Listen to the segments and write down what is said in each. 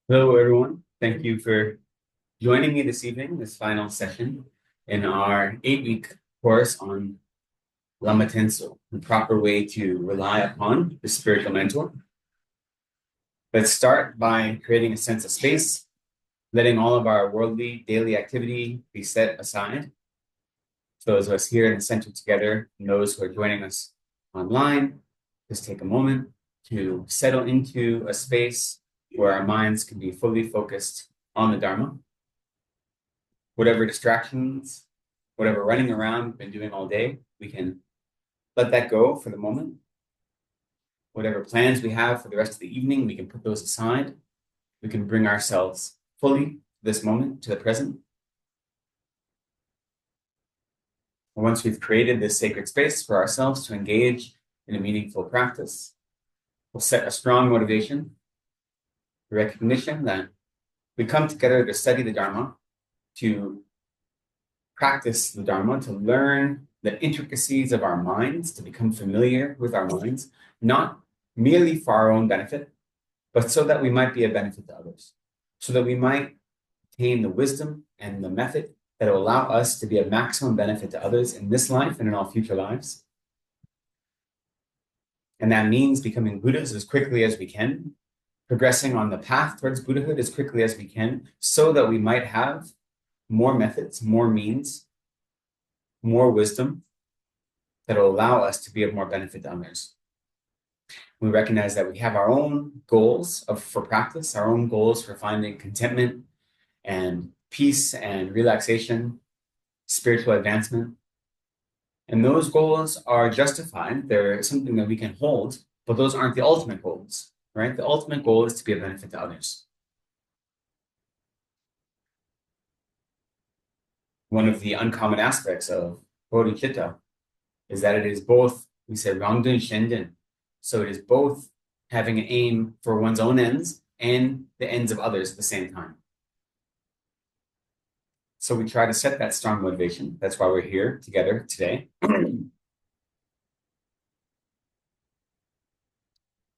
Hello, everyone. Thank you for joining me this evening, this final session in our 8-week course on Lama Tenso, the proper way to rely upon the spiritual mentor. Let's start by creating a sense of space, letting all of our worldly daily activity be set aside. For those of us here in the center together, and those who are joining us online, just take a moment to settle into a space where our minds can be fully focused on the Dharma. Whatever distractions, whatever running around we've been doing all day, we can let that go for the moment. Whatever plans we have for the rest of the evening, we can put those aside. We can bring ourselves fully to this moment, to the present. And once we've created this sacred space for ourselves to engage in a meaningful practice, we'll set a strong motivation, the recognition that we come together to study the Dharma, to practice the Dharma, to learn the intricacies of our minds, to become familiar with our minds, not merely for our own benefit, but so that we might be a benefit to others, so that we might attain the wisdom and the method that will allow us to be a maximum benefit to others in this life and in all future lives. And that means becoming Buddhas as quickly as we can, progressing on the path towards Buddhahood as quickly as we can, so that we might have more methods, more means, more wisdom that will allow us to be of more benefit to others. We recognize that we have our own goals for practice, our own goals for finding contentment and peace and relaxation, spiritual advancement. And those goals are justified. They're something that we can hold, but those aren't the ultimate goals, right? The ultimate goal is to be a benefit to others. One of the uncommon aspects of bodhicitta is that it is both, we say, rangdun shenden. So it is both having an aim for one's own ends and the ends of others at the same time. So we try to set that strong motivation. That's why we're here together today.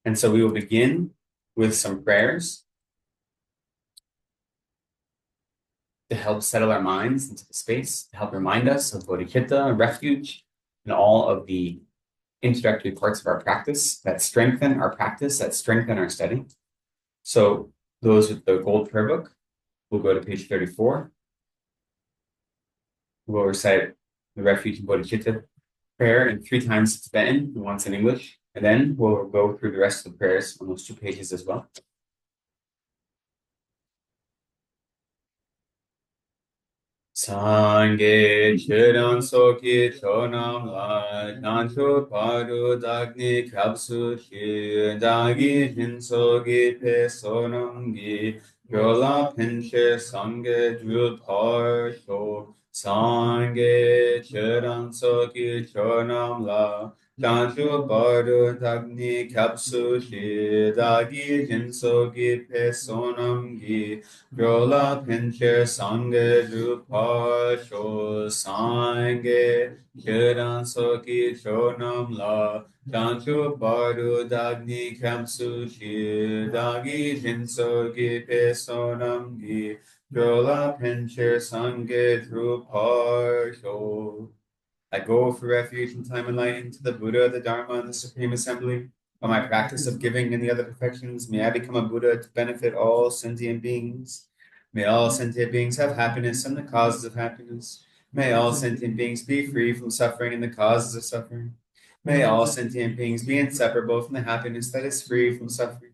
And so we will begin with some prayers to help settle our minds into the space, to help remind us of bodhicitta, refuge, and all of the introductory parts of our practice that strengthen our practice, that strengthen our study. So those with the gold prayer book will go to page 34. We'll recite the refuge and bodhicitta prayer in 3 times Tibetan and once in English. And then we'll go through the rest of the prayers on those 2 pages as well. Sangye chiran soki chonam la nancho paru dagni kapsu shi dagi hinsogi pe sonam gi yola pinche sangye jul par sho sangye chiran soki chonam la nancho paru dagni kapsu shi dagi hinsogi pe sonam gi Yola pincher sange drupa sho sange kiran soki chonam la chanchu baru dagni kamsu shi dagi jinsogi pesonam gi Yola pincher sange drupa sho. I go for refuge in time enlightened to the Buddha, the Dharma, and the Supreme Assembly. By my practice of giving and the other perfections, may I become a Buddha to benefit all sentient beings. May all sentient beings have happiness and the causes of happiness. May all sentient beings be free from suffering and the causes of suffering. May all sentient beings be inseparable from the happiness that is free from suffering.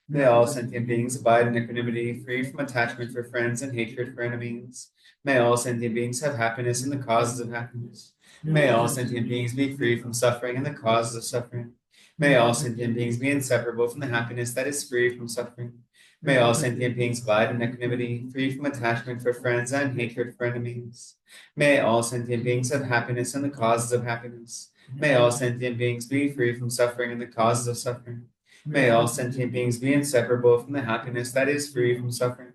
May all sentient beings abide in equanimity, free from attachment for friends and hatred for enemies. May all sentient beings have happiness and the causes of happiness. May all sentient beings be free from suffering and the causes of suffering. May all sentient beings be inseparable from the happiness that is free from suffering. May all sentient beings abide in equanimity, free from attachment for friends and hatred for enemies. May all sentient beings have happiness and the causes of happiness. May all sentient beings be free from suffering and the causes of suffering. May all sentient beings be inseparable from the happiness that is free from suffering.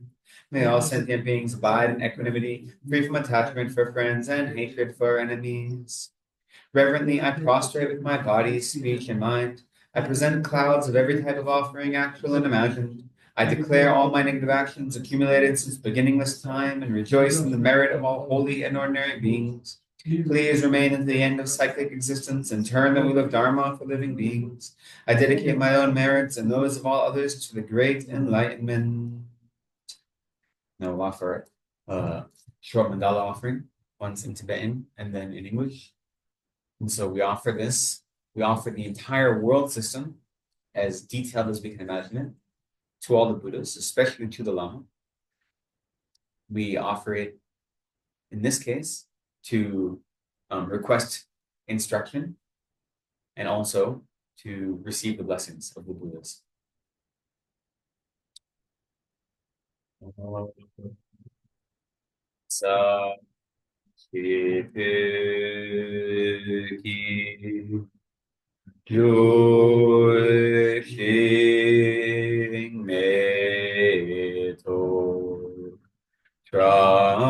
May all sentient beings abide in equanimity, free from attachment for friends and hatred for enemies. Reverently, I prostrate with my body, speech, and mind. I present clouds of every type of offering, actual and imagined. I declare all my negative actions accumulated since beginningless time and rejoice in the merit of all holy and ordinary beings. Please remain until the end of cyclic existence and turn the wheel of Dharma for living beings. I dedicate my own merits and those of all others to the great enlightenment. Now we'll offer a short mandala offering, once in Tibetan and then in English. And so we offer this, we offer the entire world system as detailed as we can imagine it to all the Buddhas, especially to the Lama. We offer it, in this case, to request instruction and also to receive the blessings of the Buddhas. Sa ki Yu Xing Me To Venerable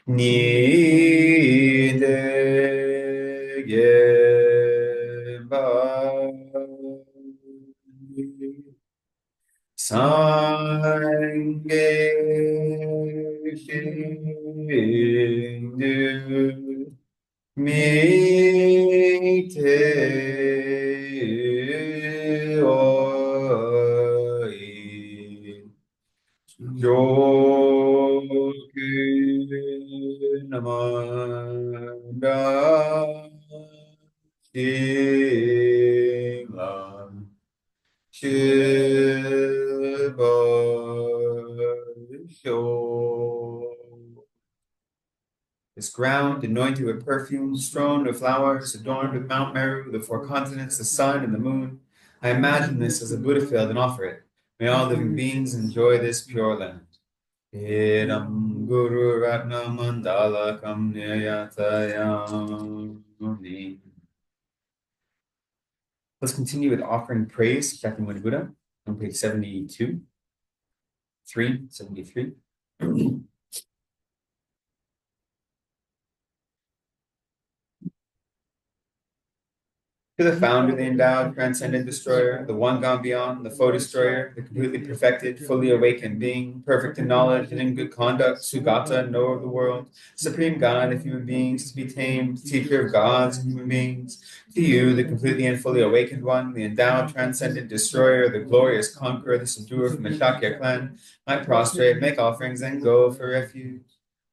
Ni De Ge Ba Sangye Shindu Mi Te Oi Joku Namanda Shiva This ground, anointed with perfume, strewn with flowers, adorned with Mount Meru, the four continents, the sun, and the moon. I imagine this as a Buddha field and offer it. May all living beings enjoy this pure land. Idam Guru Ratna Mandala Kam Niyatayami. Let's continue with offering praise, Shakyamuni Buddha, on page 72, 373. To the founder, the endowed, transcendent destroyer, the one gone beyond, the foe destroyer, the completely perfected, fully awakened being, perfect in knowledge and in good conduct, Sugata, knower of the world, supreme God of human beings, to be tamed, teacher of gods and human beings, to you, the completely and fully awakened one, the endowed, transcendent destroyer, the glorious conqueror, the subduer from the Shakya clan, I prostrate, make offerings, and go for refuge.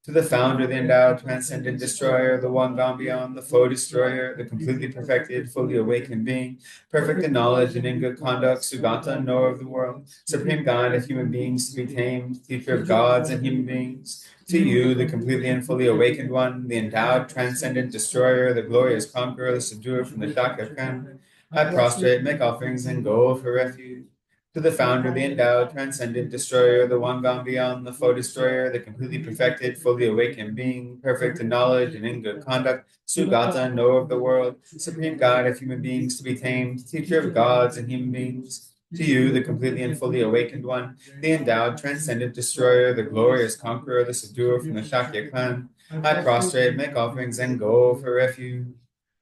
To the founder, the endowed, transcendent destroyer, the one gone beyond, the foe destroyer, the completely perfected, fully awakened being, perfect in knowledge and in good conduct, Sugata, knower of the world, supreme God of human beings to be tamed, teacher of gods and human beings. To you, the completely and fully awakened one, the endowed, transcendent destroyer, the glorious conqueror, the subduer from the Shakya clan, I prostrate, make offerings, and go for refuge. To the founder, the endowed, transcendent destroyer, the one gone beyond, the foe destroyer, the completely perfected, fully awakened being, perfect in knowledge and in good conduct, Sugata, knower of the world, supreme God of human beings to be tamed, teacher of gods and human beings. To you, the completely and fully awakened one, the endowed, transcendent destroyer, the glorious conqueror, the subduer from the Shakya clan, I prostrate, make offerings, and go for refuge.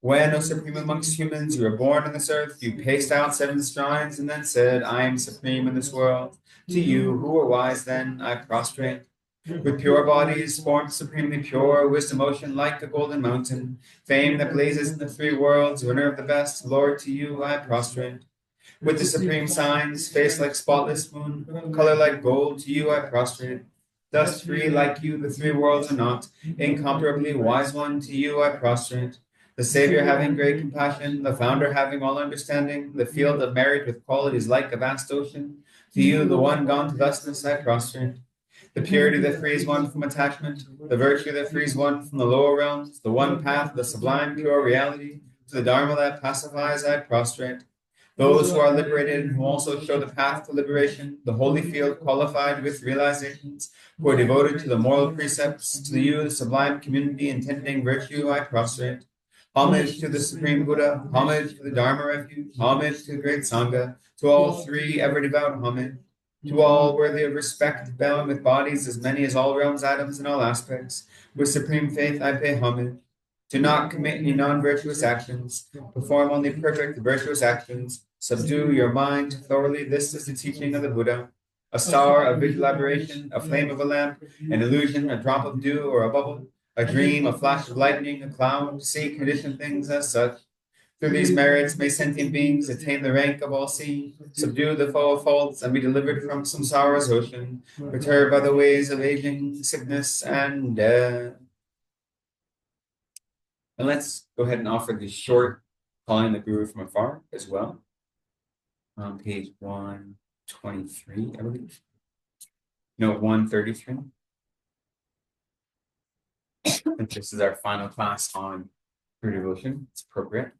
When, O supreme amongst humans, you were born on this earth, you paced out 7 strides and then said, I am supreme in this world. To you, who were wise then, I prostrate. With pure bodies, formed supremely pure, wisdom ocean like a golden mountain, fame that blazes in the 3 worlds, winner of the best, Lord, to you I prostrate. With the supreme signs, face like spotless moon, color like gold, to you I prostrate. Dust free like you, the 3 worlds are not, incomparably wise one, to you I prostrate. The Savior having great compassion, the Founder having all understanding, the field of merit with qualities like a vast ocean, to you, the one gone to thusness, I prostrate. The purity that frees one from attachment, the virtue that frees one from the lower realms, the one path, the sublime pure reality, to the Dharma that pacifies, I prostrate. Those who are liberated and who also show the path to liberation, the holy field qualified with realizations, who are devoted to the moral precepts, to you, the sublime community intending virtue, I prostrate. Homage to the Supreme Buddha, homage to the Dharma refuge, homage to the great Sangha, to all 3 ever devout homage. To all worthy of respect, bound with bodies as many as all realms, atoms, and all aspects, with supreme faith I pay homage. Do not commit any non-virtuous actions. Perform only perfect virtuous actions. Subdue your mind thoroughly. This is the teaching of the Buddha. A star, a visual aberration, a flame of a lamp, an illusion, a drop of dew or a bubble, a dream, a flash of lightning, a cloud. See conditioned things as such. Through these merits may sentient beings attain the rank of all seeing, subdue the foe of faults, and be delivered from samsara's ocean, perturbed by the ways of aging, sickness, and death. And let's go ahead and offer the short calling the Guru from afar as well. On page 123, I believe. No, 133. And this is our final class on Guru devotion. It's appropriate.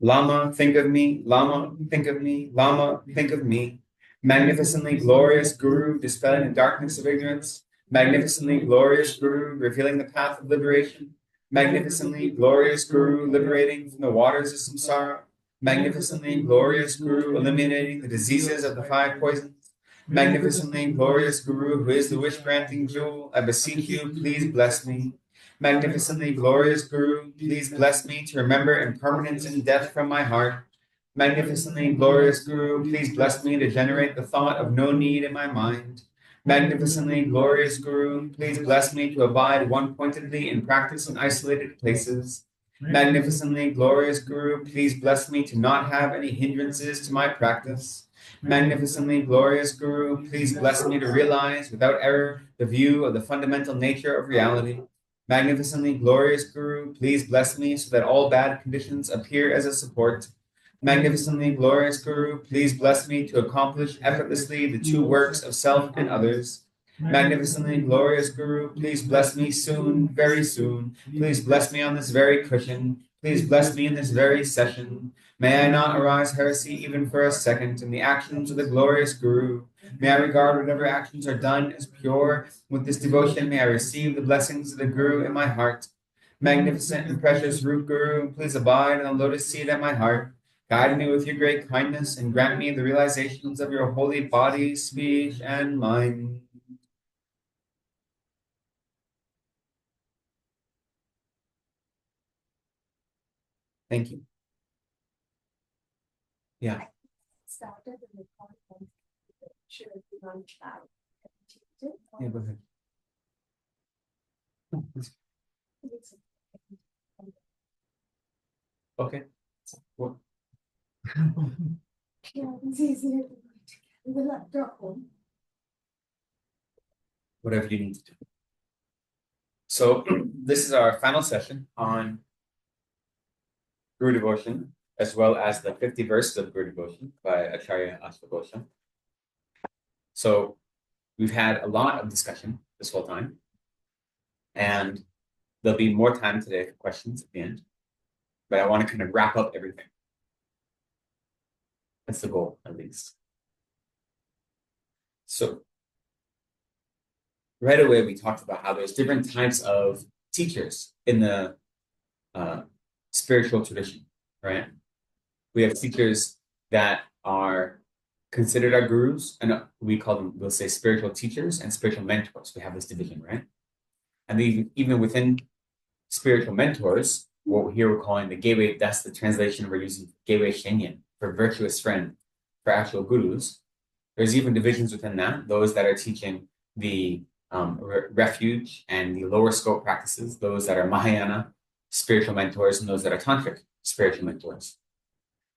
Lama, think of me. Lama, think of me. Lama, think of me. Magnificently glorious Guru, dispelling the darkness of ignorance. Magnificently glorious Guru, revealing the path of liberation. Magnificently glorious Guru, liberating from the waters of samsara. Magnificently glorious Guru, eliminating the diseases of the five poisons. Magnificently glorious Guru, who is the wish-granting jewel, I beseech you, please bless me. Magnificently glorious Guru, please bless me to remember impermanence and death from my heart. Magnificently glorious Guru, please bless me to generate the thought of no need in my mind. Magnificently glorious Guru, please bless me to abide one-pointedly in practice in isolated places. Magnificently glorious Guru, please bless me to not have any hindrances to my practice. Magnificently glorious Guru, please bless me to realize without error the view of the fundamental nature of reality. Magnificently glorious Guru, please bless me so that all bad conditions appear as a support. Magnificently glorious Guru, please bless me to accomplish effortlessly the two works of self and others. Magnificently glorious Guru, please bless me soon, very soon. Please bless me on this very cushion. Please bless me in this very session. May I not arise heresy even for a second in the actions of the glorious Guru. May I regard whatever actions are done as pure. With this devotion, may I receive the blessings of the Guru in my heart. Magnificent and precious Root Guru, please abide in the lotus seat at my heart. Guide me with your great kindness and grant me the realizations of your holy body, speech, and mind. Thank you. Yeah. Started the recording. Should it be on cloud? Yeah, go ahead. Okay. What? Yeah, it's easier to with the laptop home. Whatever you need to do. So this is our final session on Guru devotion, as well as the 50 verses of Guru devotion by Acharya Ashvagosha. So we've had a lot of discussion this whole time, and there'll be more time today for questions at the end, but I want to kind of wrap up everything. That's the goal, at least. So right away, we talked about how there's different types of teachers in the spiritual tradition, right? We have teachers that are considered our gurus, and we call them, we'll say, spiritual teachers and spiritual mentors. We have this division, right? And even within spiritual mentors, what here we're calling the Gewei, that's the translation we're using, Gewei Shenyan, for virtuous friend, for actual gurus. There's even divisions within that, those that are teaching the refuge and the lower scope practices, those that are Mahayana spiritual mentors, and those that are Tantric spiritual mentors.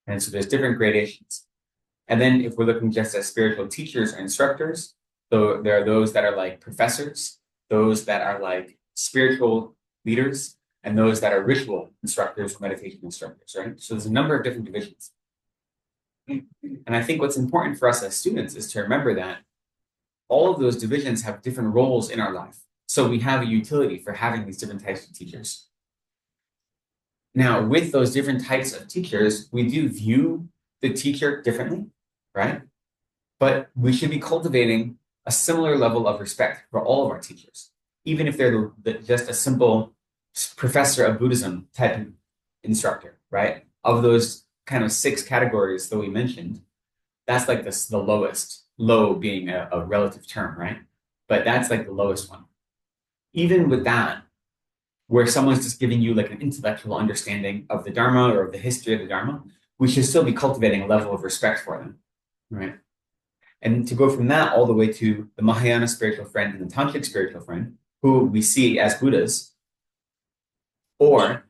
And so there's different gradations. And then if we're looking just at spiritual teachers or instructors, so there are those that are like professors, those that are like spiritual leaders, and those that are ritual instructors, meditation instructors, right? So there's a number of different divisions. And I think what's important for us as students is to remember that all of those divisions have different roles in our life. So we have a utility for having these different types of teachers. Now, with those different types of teachers, we do view the teacher differently, right? But we should be cultivating a similar level of respect for all of our teachers, even if they're just a simple professor of Buddhism type instructor, right? Of those kind of 6 categories that we mentioned, that's like the lowest low being a relative term, right? But that's like the lowest one. Even with that, where someone's just giving you like an intellectual understanding of the Dharma or of the history of the Dharma, we should still be cultivating a level of respect for them, right? And to go from that all the way to the Mahayana spiritual friend and the Tantric spiritual friend, who we see as Buddhas, or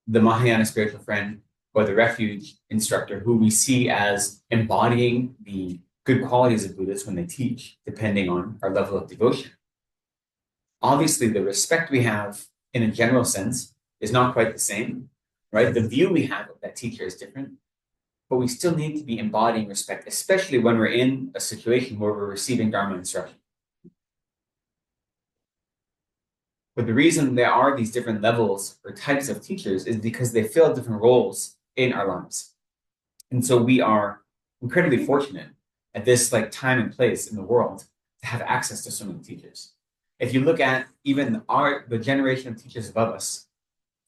the Mahayana spiritual friend or the refuge instructor, who we see as embodying the good qualities of Buddhists when they teach, depending on our level of devotion. Obviously, the respect we have in a general sense is not quite the same, right? The view we have of that teacher is different, but we still need to be embodying respect, especially when we're in a situation where we're receiving Dharma instruction. But the reason there are these different levels or types of teachers is because they fill different roles in our lives. And so we are incredibly fortunate at this like time and place in the world to have access to so many teachers. If you look at even the generation of teachers above us,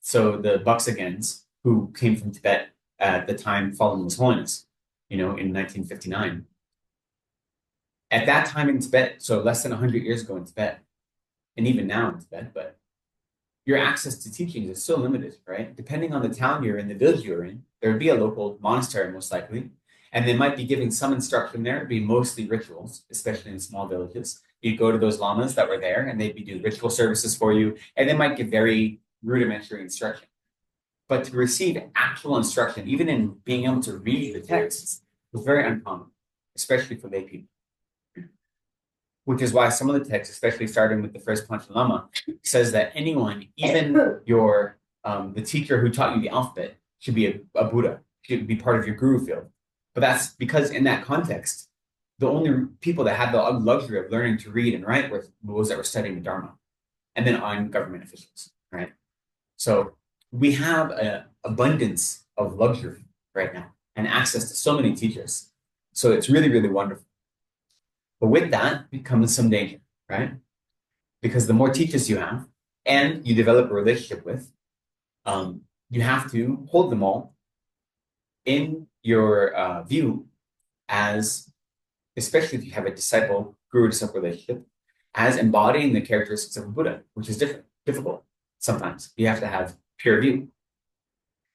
so the Buxagans who came from Tibet at the time following His Holiness, in 1959. At that time in Tibet, so less than 100 years ago in Tibet, and even now in Tibet, but your access to teachings is so limited, right? Depending on the town you're in, the village you're in, there would be a local monastery most likely, and they might be giving some instruction there. It'd be mostly rituals, especially in small villages. You'd go to those lamas that were there, and they'd be doing ritual services for you, and they might give very rudimentary instruction. But to receive actual instruction, even in being able to read the texts, was very uncommon, especially for lay people. Which is why some of the texts, especially starting with the first Pancha Lama, says that anyone, even the teacher who taught you the alphabet, should be a Buddha, should be part of your guru field. But that's because in that context, the only people that had the luxury of learning to read and write were those that were studying the Dharma, and then on government officials, right? So we have an abundance of luxury right now and access to so many teachers. So it's really, really wonderful. But with that comes some danger, right? Because the more teachers you have and you develop a relationship with, you have to hold them all in your view as, especially if you have a guru-disciple relationship, as embodying the characteristics of a Buddha, which is difficult sometimes. You have to have pure view.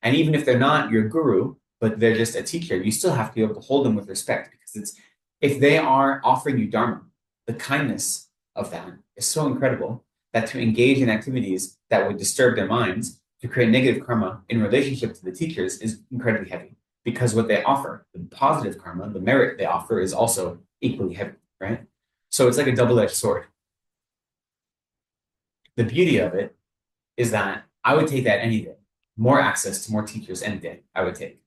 And even if they're not your guru, but they're just a teacher, you still have to be able to hold them with respect, because if they are offering you Dharma, the kindness of that is so incredible that to engage in activities that would disturb their minds, to create negative karma in relationship to the teachers, is incredibly heavy, because what they offer, the positive karma, the merit they offer, is also equally heavy, right? So it's like a double-edged sword. The beauty of it is that I would take that any day. More access to more teachers any day, I would take,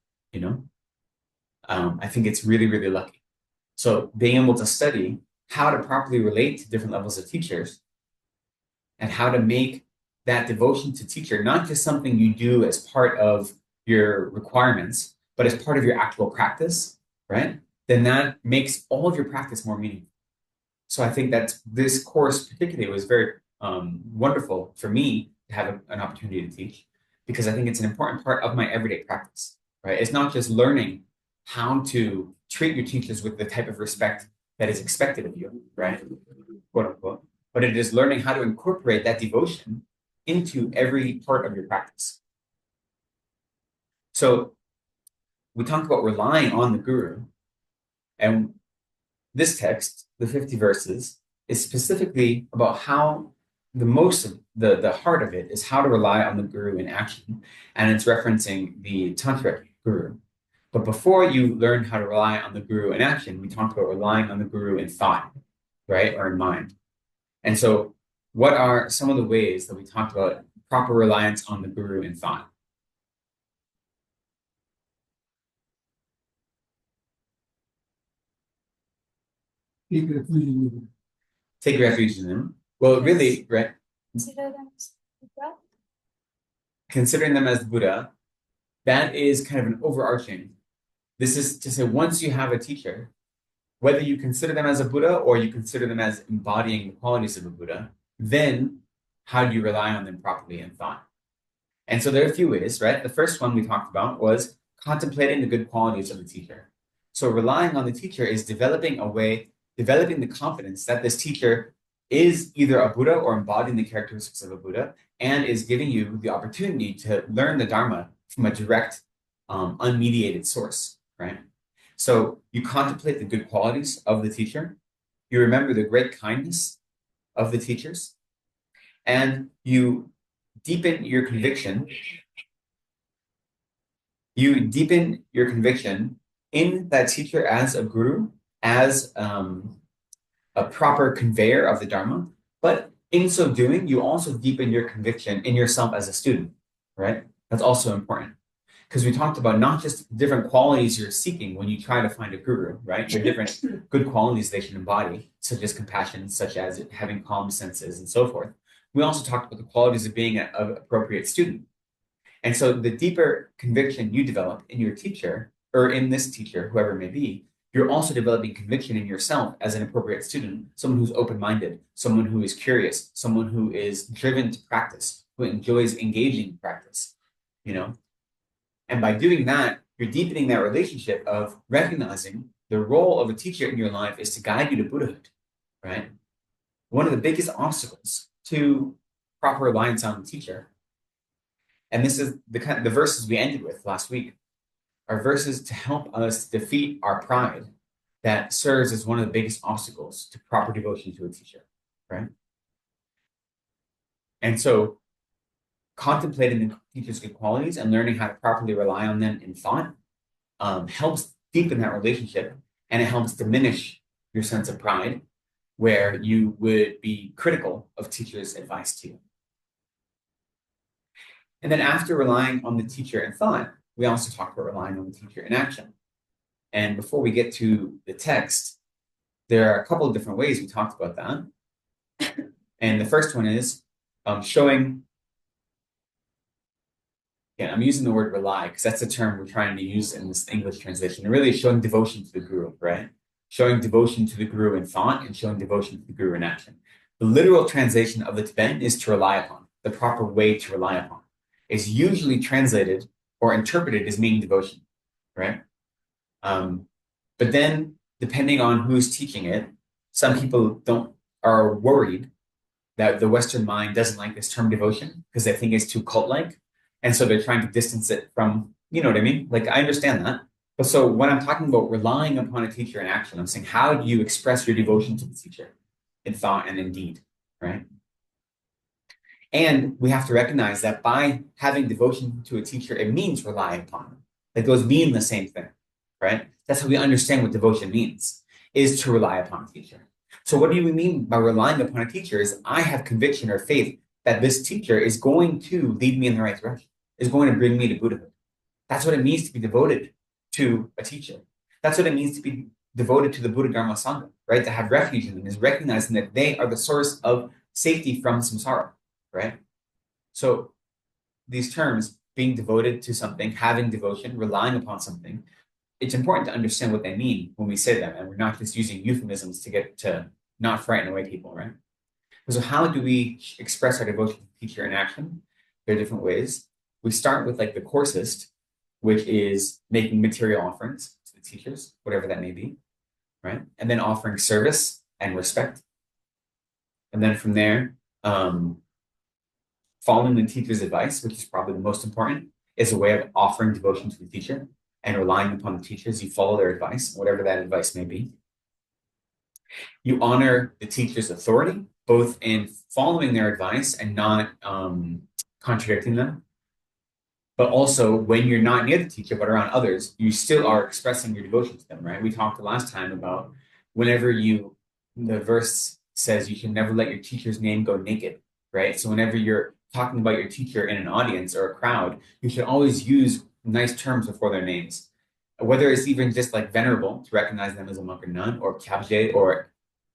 I think it's really, really lucky. So being able to study how to properly relate to different levels of teachers and how to make that devotion to teacher not just something you do as part of your requirements, but as part of your actual practice, right? Then that makes all of your practice more meaningful. So I think that this course particularly was very wonderful for me to have an opportunity to teach, because I think it's an important part of my everyday practice, right? It's not just learning how to treat your teachers with the type of respect that is expected of you, right? Quote unquote. But it is learning how to incorporate that devotion into every part of your practice. So we talk about relying on the guru, and this text, the 50 verses, is specifically about how the heart of it is how to rely on the guru in action, and it's referencing the tantric guru. But before you learn how to rely on the guru in action, we talked about relying on the guru in thought, right, or in mind. And so what are some of the ways that we talked about proper reliance on the guru in thought? Take refuge in them. Take refuge in them. Well, really, right? Consider them as Buddha. Considering them as the Buddha, that is kind of an overarching. This is to say, once you have a teacher, whether you consider them as a Buddha or you consider them as embodying the qualities of a Buddha, then how do you rely on them properly in thought? And so there are a few ways, right? The first one we talked about was contemplating the good qualities of the teacher. So relying on the teacher is developing a way developing the confidence that this teacher is either a Buddha or embodying the characteristics of a Buddha and is giving you the opportunity to learn the Dharma from a direct, unmediated source, right? So you contemplate the good qualities of the teacher, you remember the great kindness of the teachers, and you deepen your conviction. You deepen your conviction in that teacher as a guru, as a proper conveyor of the Dharma, but in so doing, you also deepen your conviction in yourself as a student, right? That's also important. Because we talked about not just different qualities you're seeking when you try to find a guru, right? There are different good qualities they should embody, such as compassion, such as having calm senses, and so forth. We also talked about the qualities of being an appropriate student. And so the deeper conviction you develop in your teacher, or in this teacher, whoever it may be, you're also developing conviction in yourself as an appropriate student, someone who's open-minded, someone who is curious, someone who is driven to practice, who enjoys engaging in practice, you know? And by doing that, you're deepening that relationship of recognizing the role of a teacher in your life is to guide you to Buddhahood, right? One of the biggest obstacles to proper reliance on the teacher, and this is the verses we ended with last week, are verses to help us defeat our pride that serves as one of the biggest obstacles to proper devotion to a teacher, right? And so contemplating the teacher's good qualities and learning how to properly rely on them in thought helps deepen that relationship, and it helps diminish your sense of pride where you would be critical of teachers' advice to you. And then after relying on the teacher in thought, we also talk about relying on the teacher in action. And before we get to the text, there are a couple of different ways we talked about that. And the first one is showing, again, I'm using the word rely because that's the term we're trying to use in this English translation. And really showing devotion to the guru, right? Showing devotion to the guru in thought and showing devotion to the guru in action. The literal translation of the Tibetan is to rely upon, the proper way to rely upon. It's usually translated or interpreted as meaning devotion, right? But then, depending on who's teaching it, some people are worried that the Western mind doesn't like this term devotion because they think it's too cult-like, and so they're trying to distance it from, you know what I mean? Like, I understand that. But so when I'm talking about relying upon a teacher in action, I'm saying, how do you express your devotion to the teacher in thought and in deed, right? And we have to recognize that by having devotion to a teacher, it means rely upon them. Like those mean the same thing, right? That's how we understand what devotion means, is to rely upon a teacher. So what do we mean by relying upon a teacher is I have conviction or faith that this teacher is going to lead me in the right direction, is going to bring me to Buddhahood. That's what it means to be devoted to a teacher. That's what it means to be devoted to the Buddha Dharma Sangha, right? To have refuge in them is recognizing that they are the source of safety from samsara, right? So these terms, being devoted to something, having devotion, relying upon something, it's important to understand what they mean when we say them, and we're not just using euphemisms to get to not frighten away people, right? So how do we express our devotion to the teacher in action? There are different ways. We start with like the coarsest, which is making material offerings to the teachers, whatever that may be, right? And then offering service and respect. And then from there, following the teacher's advice, which is probably the most important, is a way of offering devotion to the teacher and relying upon the teachers. You follow their advice, whatever that advice may be. You honor the teacher's authority, both in following their advice and not contradicting them. But also, when you're not near the teacher, but around others, you still are expressing your devotion to them, right? We talked last time about the verse says you should never let your teacher's name go naked, right? So whenever you're talking about your teacher in an audience or a crowd, you should always use nice terms before their names. Whether it's even just like Venerable, to recognize them as a monk or nun, or Kyabje, or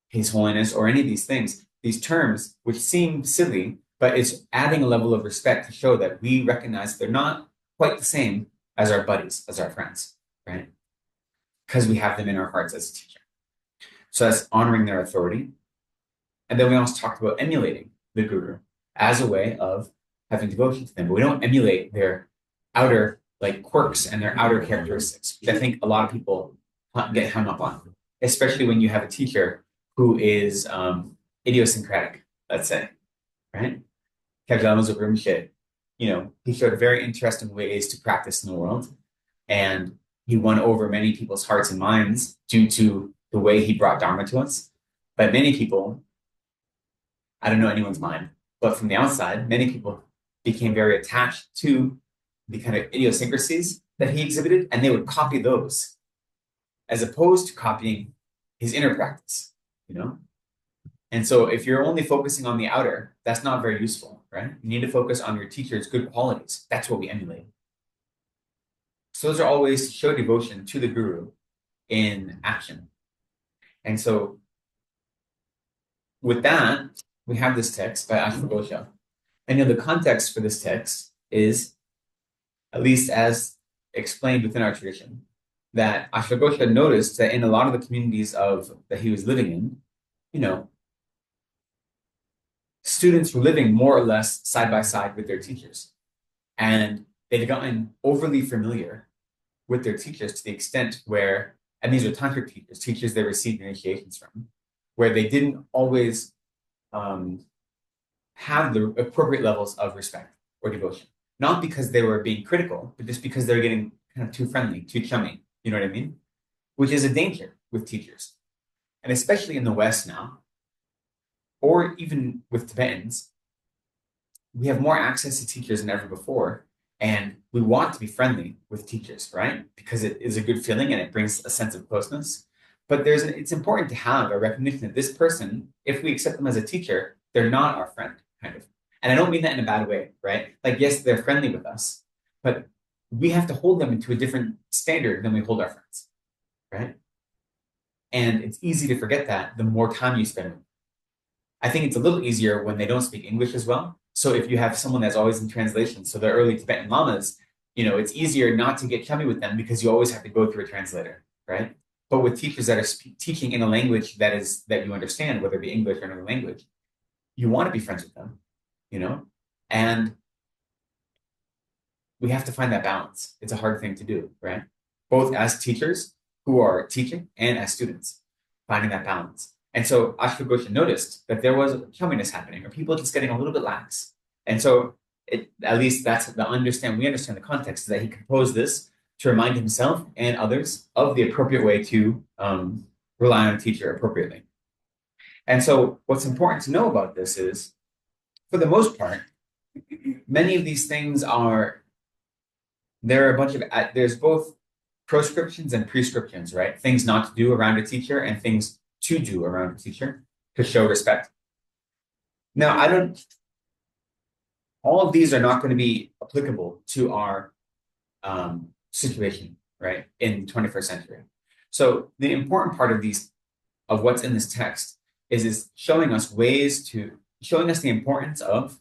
His Holiness, or any of these things, these terms, which seem silly, but it's adding a level of respect to show that we recognize they're not quite the same as our buddies, as our friends, right? Because we have them in our hearts as a teacher. So that's honoring their authority. And then we also talked about emulating the guru as a way of having devotion to them. But we don't emulate their outer like quirks and their outer characteristics, which I think a lot of people get hung up on. especially when you have a teacher who is idiosyncratic, let's say, right? He showed very interesting ways to practice in the world, and he won over many people's hearts and minds due to the way he brought Dharma to us. But many people, I don't know anyone's mind, but from the outside, many people became very attached to the kind of idiosyncrasies that he exhibited, and they would copy those as opposed to copying his inner practice, you know? And so if you're only focusing on the outer, that's not very useful, right? You need to focus on your teacher's good qualities. That's what we emulate. So those are all ways to show devotion to the guru in action. And so with that, we have this text by Ashvagosha. And the context for this text is, at least as explained within our tradition, that Ashvagosha noticed that in a lot of the communities that he was living in, students were living more or less side by side with their teachers. And they'd gotten overly familiar with their teachers to the extent where, and these are tantric teachers they received initiations from, where they didn't always have the appropriate levels of respect or devotion. Not because they were being critical, but just because they're getting kind of too friendly, too chummy. You know what I mean? Which is a danger with teachers. And especially in the West now, or even with Tibetans, we have more access to teachers than ever before. And we want to be friendly with teachers, right? Because it is a good feeling and it brings a sense of closeness. But it's important to have a recognition that this person, if we accept them as a teacher, they're not our friend, kind of. And I don't mean that in a bad way, right? Like, yes, they're friendly with us, but we have to hold them into a different standard than we hold our friends, right? And it's easy to forget that the more time you spend with them. I think it's a little easier when they don't speak English as well. So if you have someone that's always in translation, so the early Tibetan lamas, it's easier not to get chummy with them because you always have to go through a translator, right? But with teachers that are teaching in a language that you understand, whether it be English or another language, you want to be friends with them, and we have to find that balance. It's a hard thing to do, right? Both as teachers who are teaching and as students, finding that balance. And so Ashvagosha noticed that there was chumminess happening, or people just getting a little bit lax. And so at least that's we understand the context, that he composed this to remind himself and others of the appropriate way to rely on a teacher appropriately. And so what's important to know about this is, for the most part, many of these things there's both proscriptions and prescriptions, right? Things not to do around a teacher and things to do around a teacher to show respect. Now, all of these are not going to be applicable to our situation, right, in the 21st century. So the important part of what's in this text is showing us the importance of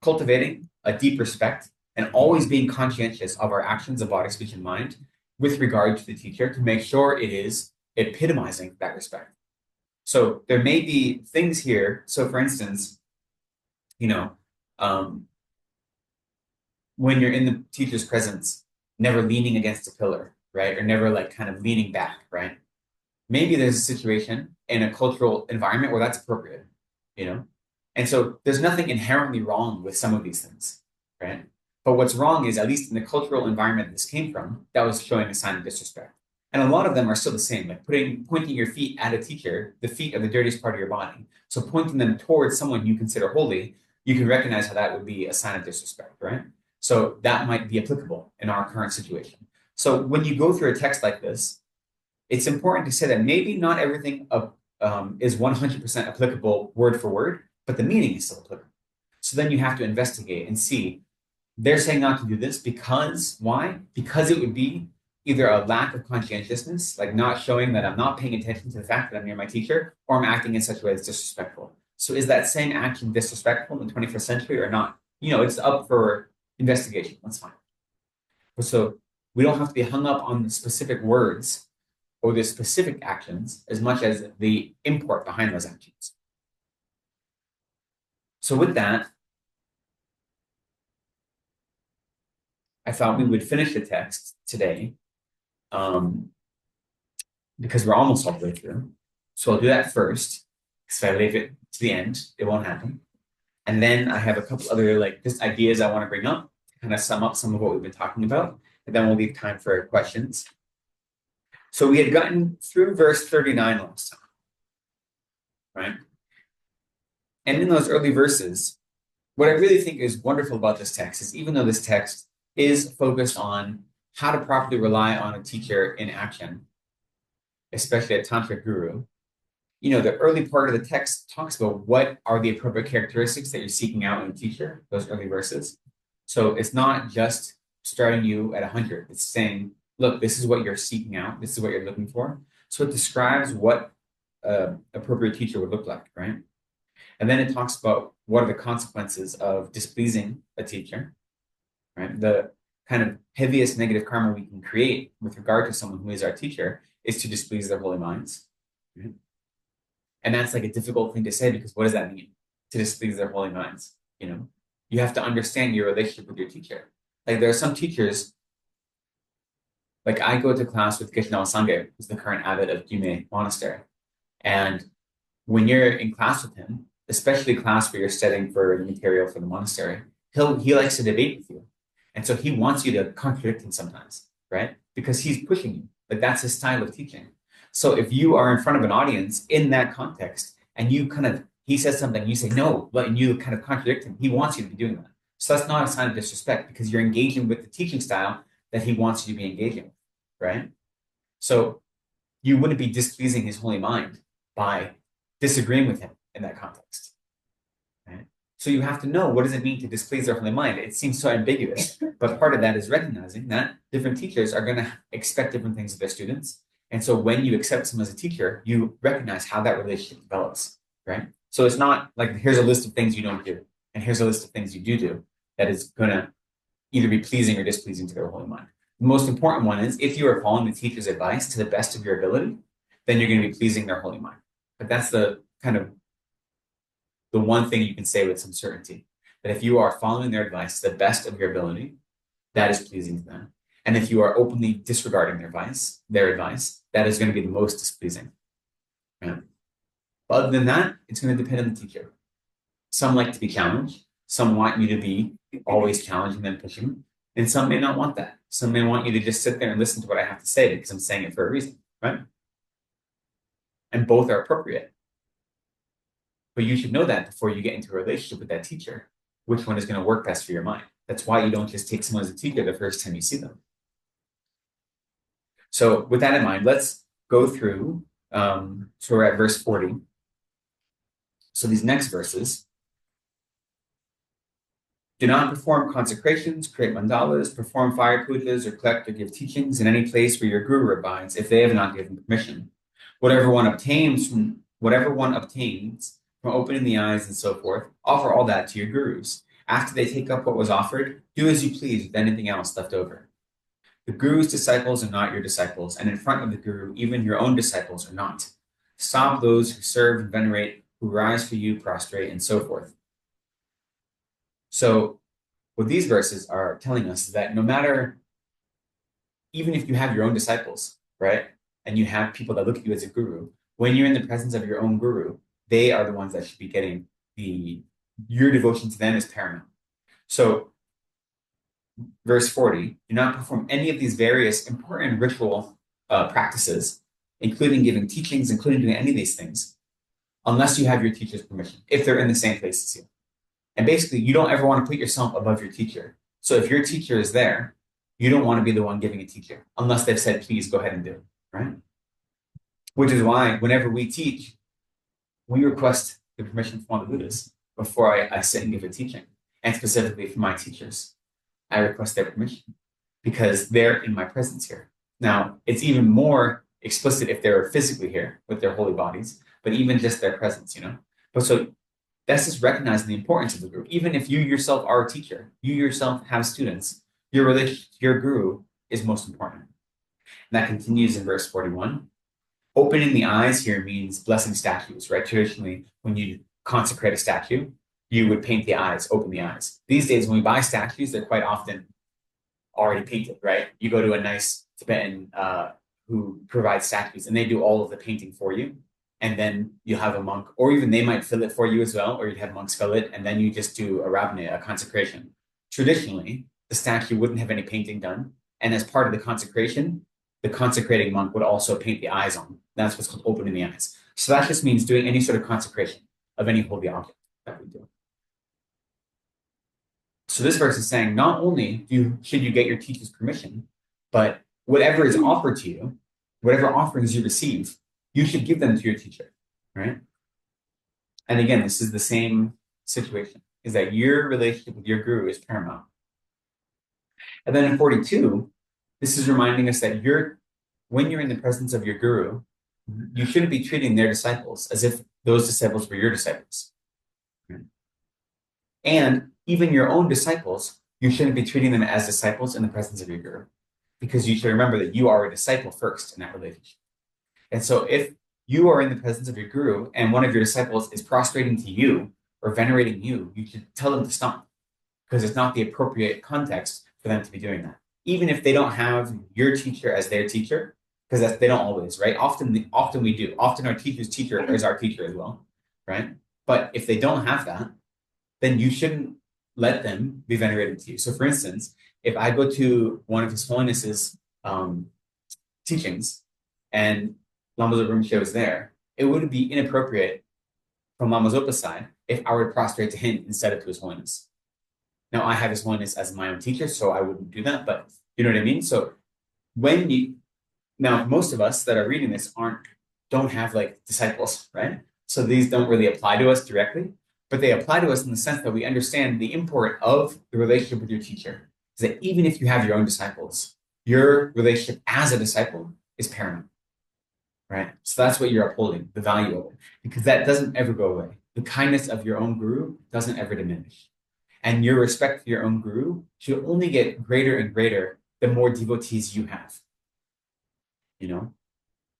cultivating a deep respect and always being conscientious of our actions of body, speech, and mind with regard to the teacher to make sure it is epitomizing that respect. So there may be things here. So for instance, when you're in the teacher's presence, never leaning against a pillar, right? Or never like kind of leaning back, right? Maybe there's a situation in a cultural environment where that's appropriate, And so there's nothing inherently wrong with some of these things, right? But what's wrong is, at least in the cultural environment this came from, that was showing a sign of disrespect. And a lot of them are still the same, like pointing your feet at a teacher. The feet are the dirtiest part of your body. So pointing them towards someone you consider holy, you can recognize how that would be a sign of disrespect, right? So that might be applicable in our current situation. So when you go through a text like this, it's important to say that maybe not everything is 100% applicable word for word, but the meaning is still applicable. So then you have to investigate and see, they're saying not to do this because, why? Because it would be either a lack of conscientiousness, like not showing that I'm not paying attention to the fact that I'm near my teacher, or I'm acting in such a way that's disrespectful. So is that same action disrespectful in the 21st century or not? It's up for investigation. That's fine. So we don't have to be hung up on the specific words or the specific actions as much as the import behind those actions. So with that, I thought we would finish the text today because we're almost all the way through. So I'll do that first, because if I leave it to the end, it won't happen. And then I have a couple other just ideas I want to bring up to kind of sum up some of what we've been talking about. And then we'll leave time for questions. So we had gotten through verse 39 last time, right? And in those early verses, what I really think is wonderful about this text is even though this text is focused on how to properly rely on a teacher in action, especially a tantric guru, the early part of the text talks about what are the appropriate characteristics that you're seeking out in a teacher, those early verses. So it's not just starting you at 100. It's saying, look, this is what you're seeking out. This is what you're looking for. So it describes what appropriate teacher would look like, right? And then it talks about what are the consequences of displeasing a teacher, right? The kind of heaviest negative karma we can create with regard to someone who is our teacher is to displease their holy minds. Right? And that's like a difficult thing to say because what does that mean? To displease their holy minds, You have to understand your relationship with your teacher. Like there are some teachers, like I go to class with Gyalten Lekden, who's the current abbot of Gyume Monastery. And when you're in class with him, especially class where you're studying for the material for the monastery, he likes to debate with you. And so he wants you to contradict him sometimes, right? Because he's pushing you. Like that's his style of teaching. So if you are in front of an audience in that context and he says something, you say no, and you kind of contradict him, he wants you to be doing that. So that's not a sign of disrespect because you're engaging with the teaching style that he wants you to be engaging with, right? So you wouldn't be displeasing his holy mind by disagreeing with him in that context. Right? So you have to know, what does it mean to displease their holy mind? It seems so ambiguous, but part of that is recognizing that different teachers are going to expect different things of their students. And so when you accept someone as a teacher, you recognize how that relationship develops, right? So it's not like, here's a list of things you don't do, and here's a list of things you do that is going to either be pleasing or displeasing to their holy mind. The most important one is if you are following the teacher's advice to the best of your ability, then you're going to be pleasing their holy mind. But that's the kind of the one thing you can say with some certainty, that if you are following their advice to the best of your ability, that is pleasing to them. And if you are openly disregarding their advice, that is going to be the most displeasing. Right? But other than that, it's going to depend on the teacher. Some like to be challenged. Some want you to be always challenging them, pushing. And some may not want that. Some may want you to just sit there and listen to what I have to say because I'm saying it for a reason, right? And both are appropriate. But you should know that before you get into a relationship with that teacher, which one is going to work best for your mind. That's why you don't just take someone as a teacher the first time you see them. So with that in mind, let's go through, so we're at verse 40. So these next verses, do not perform consecrations, create mandalas, perform fire pujas, or collect or give teachings in any place where your guru abides, if they have not given permission. Whatever one obtains from opening the eyes and so forth, offer all that to your gurus. After they take up what was offered, do as you please with anything else left over. The guru's disciples are not your disciples, and in front of the guru, even your own disciples are not. Stop those who serve and venerate, who rise for you, prostrate, and so forth. So what these verses are telling us is that no matter, even if you have your own disciples, right, and you have people that look at you as a guru, when you're in the presence of your own guru, they are the ones that should be getting your devotion to them is paramount. So verse 40, do not perform any of these various important ritual practices, including giving teachings, including doing any of these things, unless you have your teacher's permission, if they're in the same place as you. And basically, you don't ever want to put yourself above your teacher. So if your teacher is there, you don't want to be the one giving a teacher, unless they've said, please go ahead and do it, right? Which is why whenever we teach, we request the permission from all the Buddhists before I sit and give a teaching, and specifically for my teachers. I request their permission because they're in my presence here. Now, it's even more explicit if they're physically here with their holy bodies, but even just their presence, But so that's just recognizing the importance of the guru. Even if you yourself are a teacher, you yourself have students, your relationship to your guru is most important. And that continues in verse 41. Opening the eyes here means blessing statues, right? Traditionally, when you consecrate a statue, you would paint the eyes, open the eyes. These days, when we buy statues, they're quite often already painted, right? You go to a nice Tibetan who provide statues, and they do all of the painting for you. And then you'll have a monk, or even they might fill it for you as well, or you'd have monks fill it, and then you just do a rabne, a consecration. Traditionally, the statue wouldn't have any painting done, and as part of the consecration, the consecrating monk would also paint the eyes on. That's what's called opening the eyes. So that just means doing any sort of consecration of any holy object that we do. So this verse is saying not only should you get your teacher's permission, but whatever is offered to you, whatever offerings you receive, you should give them to your teacher, right? And again, this is the same situation, is that your relationship with your guru is paramount. And then in 42, this is reminding us that when you're in the presence of your guru, you shouldn't be treating their disciples as if those disciples were your disciples. Right? And even your own disciples, you shouldn't be treating them as disciples in the presence of your guru, because you should remember that you are a disciple first in that relationship. And so if you are in the presence of your guru and one of your disciples is prostrating to you or venerating you, you should tell them to stop, because it's not the appropriate context for them to be doing that. Even if they don't have your teacher as their teacher, because they don't always, right? Often we do. Often our teacher's teacher is our teacher as well, right? But if they don't have that, then you shouldn't let them be venerated to you. So for instance, if I go to one of His Holiness's teachings and Lama Zopa Rinpoche was there, it would be inappropriate from Lama Zopa's side if I were to prostrate to him instead of to His Holiness. Now, I have His Holiness as my own teacher, so I wouldn't do that, but you know what I mean? So now most of us that are reading this don't have like disciples, right? So these don't really apply to us directly, but they apply to us in the sense that we understand the import of the relationship with your teacher. Is that even if you have your own disciples, your relationship as a disciple is paramount, right? So that's what you're upholding, the value of it, because that doesn't ever go away. The kindness of your own guru doesn't ever diminish. And your respect for your own guru should only get greater and greater the more devotees you have. You know,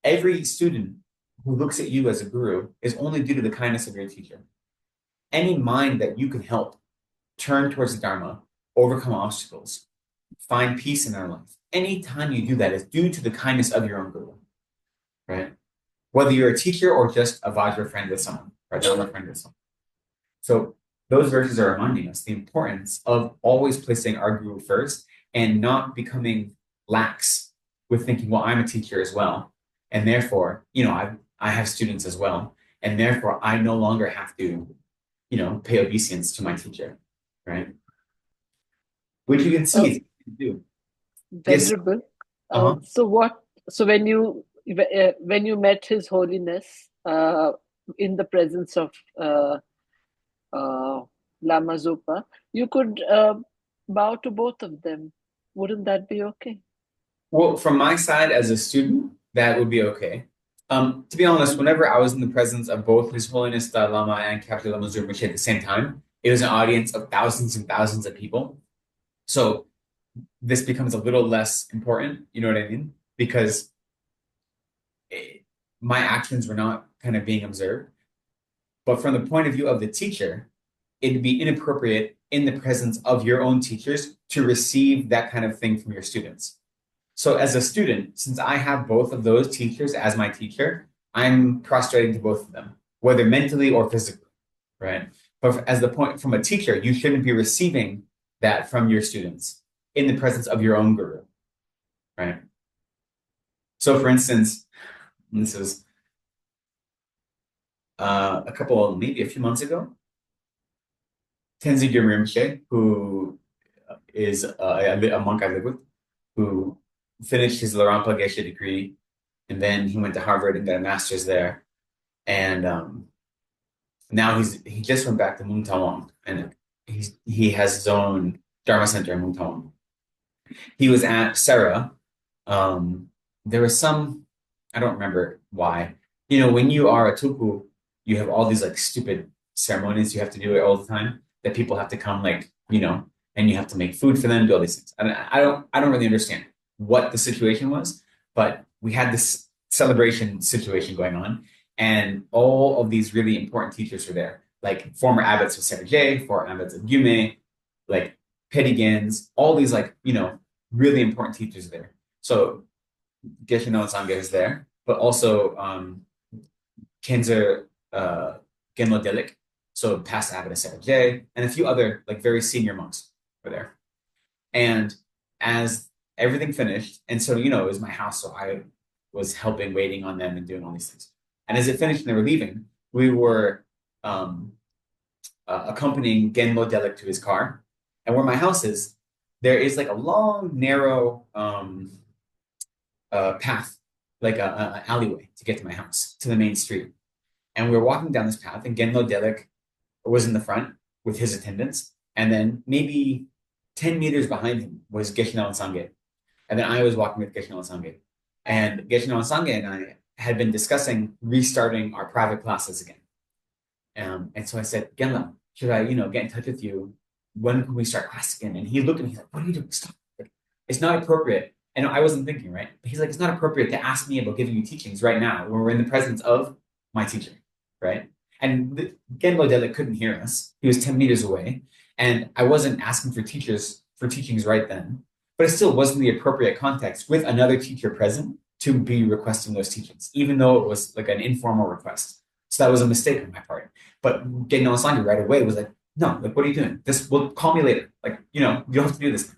every student who looks at you as a guru is only due to the kindness of your teacher. Any mind that you can help turn towards the Dharma, overcome obstacles, find peace in their life, anytime you do that is due to the kindness of your own guru, right? Whether you're a teacher or just a Vajra friend with someone, or a Dharma friend with someone. So those verses are reminding us the importance of always placing our guru first and not becoming lax with thinking, well, I'm a teacher as well. And therefore, I have students as well. And therefore, I no longer have to, pay obeisance to my teacher, right? Which you can see is do. Venerable. Yes. So when you met His Holiness in the presence of Lama Zopa, you could bow to both of them. Wouldn't that be okay? Well, from my side as a student, that would be okay. To be honest, whenever I was in the presence of both His Holiness Dalai Lama and Captain Lama Zopa Rinpoche at the same time, it was an audience of thousands and thousands of people. So this becomes a little less important, you know what I mean? Because my actions were not kind of being observed. But from the point of view of the teacher, it'd be inappropriate in the presence of your own teachers to receive that kind of thing from your students. So as a student, since I have both of those teachers as my teacher, I'm prostrating to both of them, whether mentally or physically, right? But from a teacher, you shouldn't be receiving that from your students in the presence of your own guru, right? So for instance, this is maybe a few months ago, Tenzin Gyalten Rinpoche, who is a monk I live with, who finished his Larampa Geshe degree, and then he went to Harvard and got a master's there. And now he just went back to Mung Tawang, and he has his own Dharma center in Mung Tawang. He was at Sarah. There was I don't remember why. When you are a tupu, you have all these like stupid ceremonies you have to do it all the time that people have to come and you have to make food for them, do all these things. And I don't really understand what the situation was, but we had this celebration situation going on, and all of these really important teachers were there, like former abbots of Serge, former abbots of Gyume, like Pedigans, all these really important teachers there. So Geshe no Sangha is there, but also Kenzer Genlo Delik, so past abbot of Sarah J, and a few other like very senior monks were there. And as everything finished, and so it was my house, so I was helping, waiting on them, and doing all these things. And as it finished and they were leaving, we were accompanying Genlo Delik to his car. And where my house is, there is like a long, narrow path, like an alleyway to get to my house, to the main street. And we were walking down this path, and Genlo Delik was in the front with his attendants. And then maybe 10 meters behind him was Geshe no Sangha. And then I was walking with Geshe no Sangha. And Geshe no Sangha and I had been discussing restarting our private classes again. And so I said, Genlo, should I, get in touch with you? When can we start class again? And he looked at me, he's like, what are you doing? Stop. Like, it's not appropriate. And I wasn't thinking, right? But he's like, it's not appropriate to ask me about giving you teachings right now when we're in the presence of my teacher, right? And Genlo Delik couldn't hear us. He was 10 meters away. And I wasn't asking for teachings right then, but it still wasn't the appropriate context with another teacher present to be requesting those teachings, even though it was like an informal request. So that was a mistake on my part. But Genlo Sangha right away was like, no, like, what are you doing? This will call me later. Like, you don't have to do this.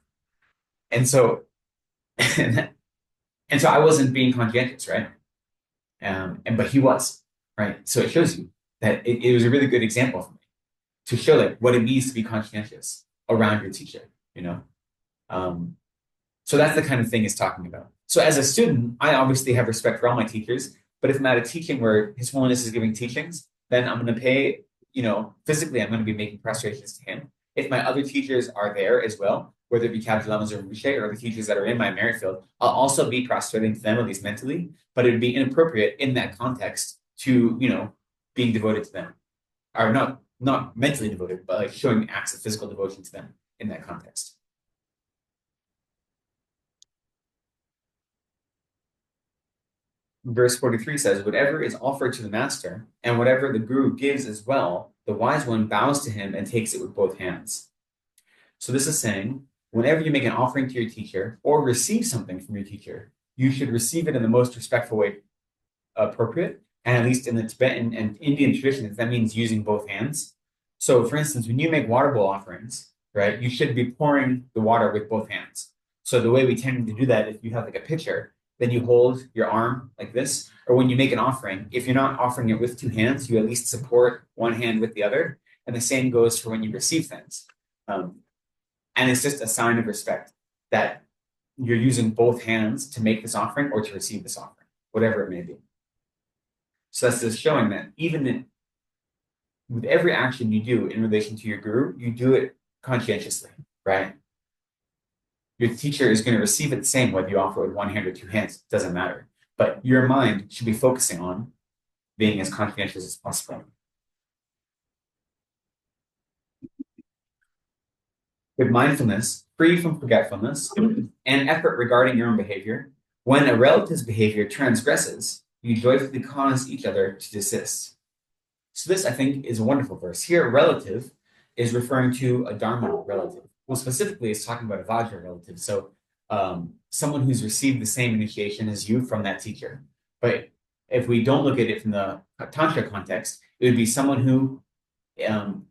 And so, and so I wasn't being conscientious, right? But he was, right? So it shows you that it was a really good example for me to show like what it means to be conscientious around your teacher, So that's the kind of thing he's talking about. So as a student, I obviously have respect for all my teachers, but if I'm at a teaching where His Holiness is giving teachings, then I'm going to pay, physically, I'm going to be making prostrations to him. If my other teachers are there as well, whether it be Kapti Lamas or Rinpoche or the teachers that are in my merit field, I'll also be prostrating to them, at least mentally, but it would be inappropriate in that context to, being devoted to them. Or not mentally devoted, but like showing acts of physical devotion to them in that context. Verse 43 says, whatever is offered to the master, and whatever the guru gives as well, the wise one bows to him and takes it with both hands. So this is saying, whenever you make an offering to your teacher or receive something from your teacher, you should receive it in the most respectful way appropriate. And at least in the Tibetan and Indian traditions, that means using both hands. So for instance, when you make water bowl offerings, right, you should be pouring the water with both hands. So the way we tend to do that, if you have like a pitcher, then you hold your arm like this. Or when you make an offering, if you're not offering it with two hands, you at least support one hand with the other. And the same goes for when you receive things. And it's just a sign of respect that you're using both hands to make this offering or to receive this offering, whatever it may be. So that's just showing that even with every action you do in relation to your guru, you do it conscientiously, right? Your teacher is going to receive it the same whether you offer it with one hand or two hands. It doesn't matter. But your mind should be focusing on being as conscientious as possible. With mindfulness, free from forgetfulness, and effort regarding your own behavior, when a relative's behavior transgresses, you joyfully cause each other to desist. So this, I think, is a wonderful verse. Here, relative is referring to a Dharma relative. Well, specifically, it's talking about a Vajra relative. So someone who's received the same initiation as you from that teacher. But if we don't look at it from the Tantra context, it would be someone who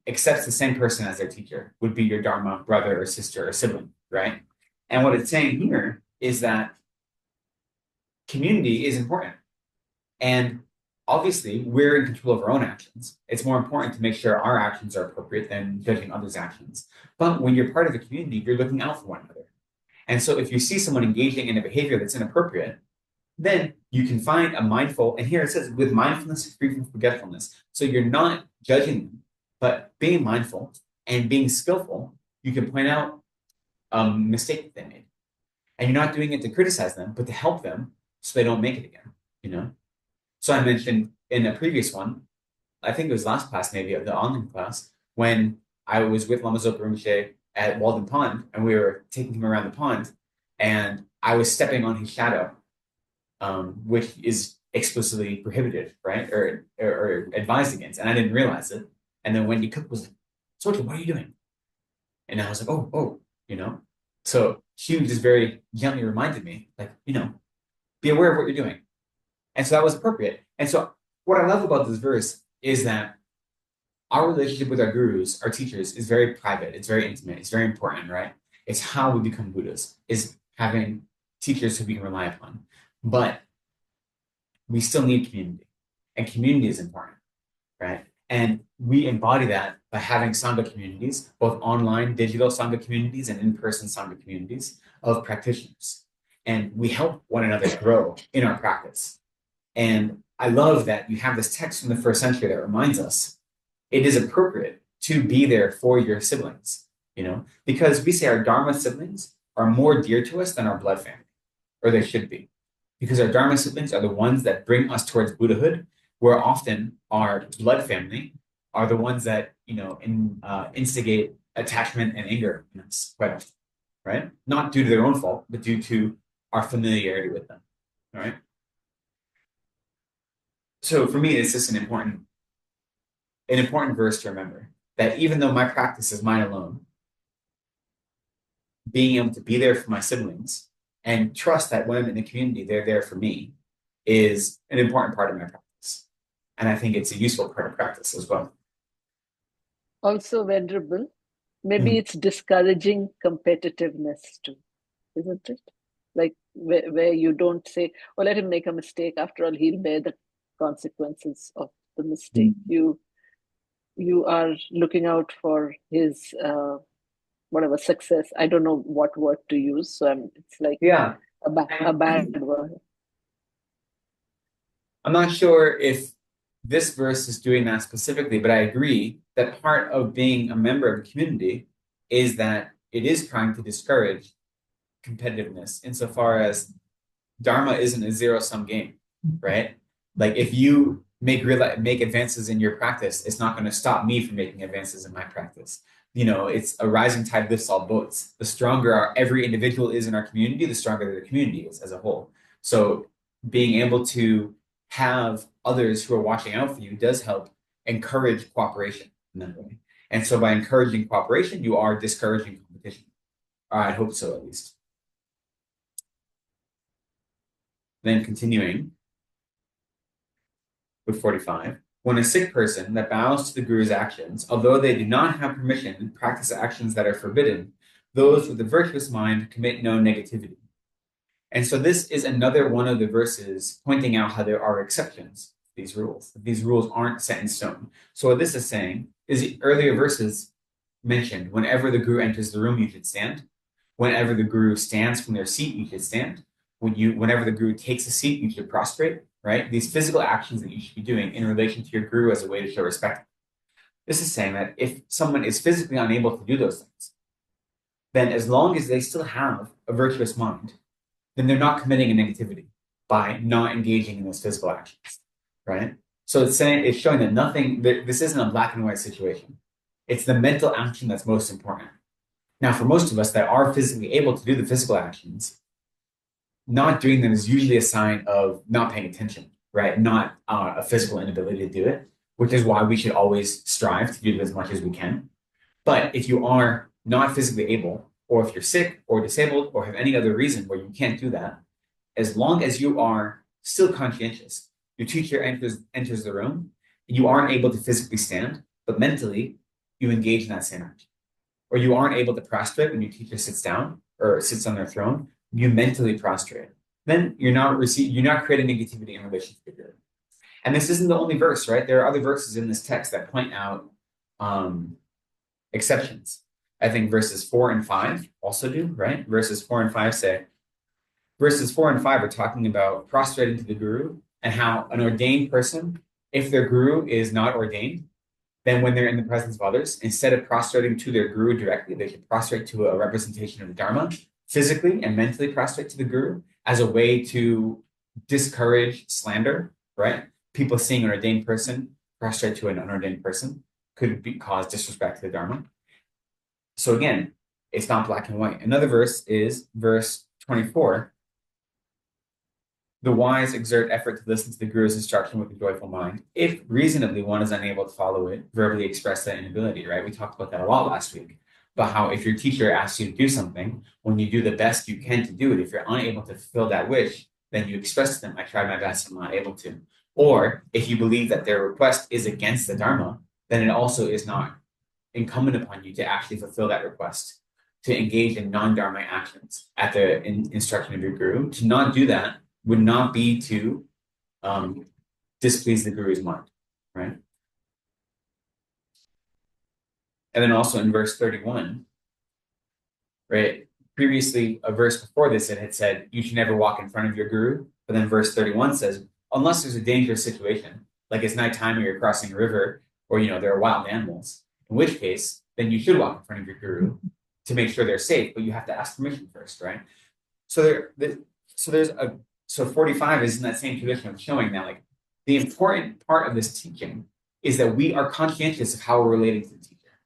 accepts the same person as their teacher, would be your Dharma brother or sister or sibling, right? And what it's saying here is that community is important. And obviously, we're in control of our own actions. It's more important to make sure our actions are appropriate than judging others' actions. But when you're part of a community, you're looking out for one another. And so if you see someone engaging in a behavior that's inappropriate, then you can find a mindful, and here it says, with mindfulness, free from forgetfulness. So you're not judging them, but being mindful and being skillful, you can point out a mistake that they made. And you're not doing it to criticize them, but to help them so they don't make it again, So I mentioned in a previous one, I think it was last class, maybe the online class, when I was with Lama Zopa Rinpoche at Walden Pond, and we were taking him around the pond, and I was stepping on his shadow, which is explicitly prohibited, right, or advised against, and I didn't realize it. And then Wendy Cook was like, "Soja, what are you doing?" And I was like, "Oh," So she just very gently reminded me, like, be aware of what you're doing. And so that was appropriate. And so what I love about this verse is that our relationship with our gurus, our teachers, is very private. It's very intimate. It's very important, right? It's how we become Buddhas, is having teachers who we can rely upon. But we still need community. And community is important, right? And we embody that by having Sangha communities, both online, digital Sangha communities and in-person Sangha communities of practitioners. And we help one another grow in our practice. And I love that you have this text from the first century that reminds us it is appropriate to be there for your siblings, because we say our Dharma siblings are more dear to us than our blood family, or they should be, because our Dharma siblings are the ones that bring us towards Buddhahood, where often our blood family are the ones that, instigate attachment and anger in us quite often, right? Not due to their own fault, but due to our familiarity with them, all right? So for me, it's just an important verse to remember, that even though my practice is mine alone, being able to be there for my siblings and trust that when I'm in the community, they're there for me, is an important part of my practice. And I think it's a useful part of practice as well. Also, Venerable, maybe it's discouraging competitiveness too, isn't it? Like where you don't say, oh, let him make a mistake. After all, he'll bear the consequences of the mistake. You are looking out for his whatever success. I don't know what word to use, so it's like a bad word. I'm not sure if this verse is doing that specifically, but I agree that part of being a member of a community is that it is trying to discourage competitiveness, insofar as Dharma isn't a zero-sum game, right? Like if you make advances in your practice, it's not going to stop me from making advances in my practice. It's a rising tide lifts all boats. The stronger every individual is in our community, the stronger the community is as a whole. So being able to have others who are watching out for you does help encourage cooperation in that way. And so by encouraging cooperation, you are discouraging competition. I hope so, at least. Then continuing with 45. When a sick person that bows to the Guru's actions, although they do not have permission, practice actions that are forbidden, those with a virtuous mind commit no negativity. And so this is another one of the verses pointing out how there are exceptions to these rules. These rules aren't set in stone. So what this is saying is the earlier verses mentioned, whenever the Guru enters the room, you should stand. Whenever the Guru stands from their seat, you should stand. Whenever the Guru takes a seat, you should prostrate, right? These physical actions that you should be doing in relation to your Guru as a way to show respect. This is saying that if someone is physically unable to do those things, then as long as they still have a virtuous mind, then they're not committing a negativity by not engaging in those physical actions, right? So it's showing that this isn't a black and white situation. It's the mental action that's most important. Now, for most of us that are physically able to do the physical actions, not doing them is usually a sign of not paying attention, right? Not a physical inability to do it, which is why we should always strive to do it as much as we can. But if you are not physically able, or if you're sick or disabled or have any other reason where you can't do that, as long as you are still conscientious, your teacher enters the room, and you aren't able to physically stand, but mentally you engage in that same action. Or you aren't able to prostrate when your teacher sits down or sits on their throne, you mentally prostrate. Then you're not creating negativity in relation to the Guru. And this isn't the only verse, right? There are other verses in this text that point out exceptions. I think verses 4 and 5 also do, right? Verses 4 and 5 are talking about prostrating to the Guru, and how an ordained person, if their Guru is not ordained, then when they're in the presence of others, instead of prostrating to their Guru directly, they should prostrate to a representation of the Dharma, physically and mentally prostrate to the Guru as a way to discourage slander, right? People seeing an ordained person prostrate to an unordained person could cause disrespect to the Dharma. So again, it's not black and white. Another verse is verse 24. The wise exert effort to listen to the Guru's instruction with a joyful mind. If reasonably one is unable to follow it, verbally express that inability, right? We talked about that a lot last week, about how if your teacher asks you to do something, when you do the best you can to do it, if you're unable to fulfill that wish, then you express to them, I tried my best, I'm not able to. Or if you believe that their request is against the Dharma, then it also is not incumbent upon you to actually fulfill that request, to engage in non-Dharma actions at the instruction of your guru. To not do that would not be to displease the guru's mind, right? And then also in verse 31, right? Previously, a verse before this, it had said, you should never walk in front of your guru. But then verse 31 says, unless there's a dangerous situation, like it's nighttime or you're crossing a river, or, there are wild animals, in which case, then you should walk in front of your guru to make sure they're safe, but you have to ask permission first, right? So so 45 is in that same tradition of showing that, like, the important part of this teaching is that we are conscientious of how we're relating to the teacher,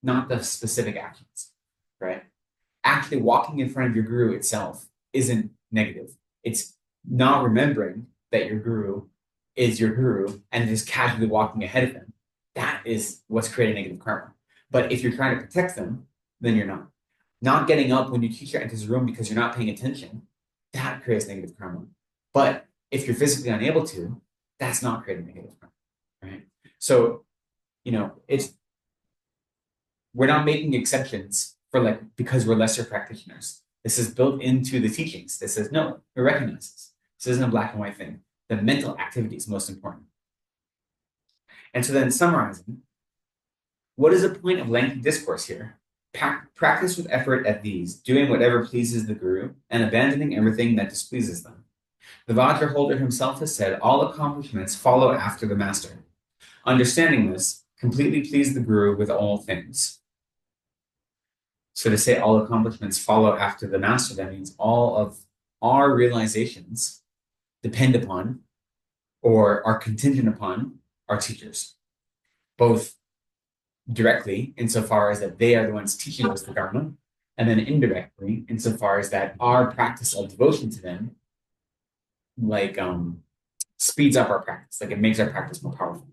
not the specific actions, right? Actually walking in front of your guru itself isn't negative. It's not remembering that your guru is your guru and just casually walking ahead of him. That is what's creating negative karma. But if you're trying to protect them, then you're not. Not getting up when your teacher enters the room because you're not paying attention, that creates negative karma. But if you're physically unable to, that's not creating negative karma, right? So, we're not making exceptions for because we're lesser practitioners. This is built into the teachings. This says, no, it recognizes. This isn't a black and white thing. The mental activity is most important. And so then summarizing, what is the point of lengthy discourse here? Practice with effort at these, doing whatever pleases the guru, and abandoning everything that displeases them. The Vajra holder himself has said, all accomplishments follow after the master. Understanding this, completely please the guru with all things. So to say all accomplishments follow after the master, that means all of our realizations depend upon or are contingent upon our teachers, both directly insofar as that they are the ones teaching us the Dharma, and then indirectly insofar as that our practice of devotion to them speeds up our practice, it makes our practice more powerful.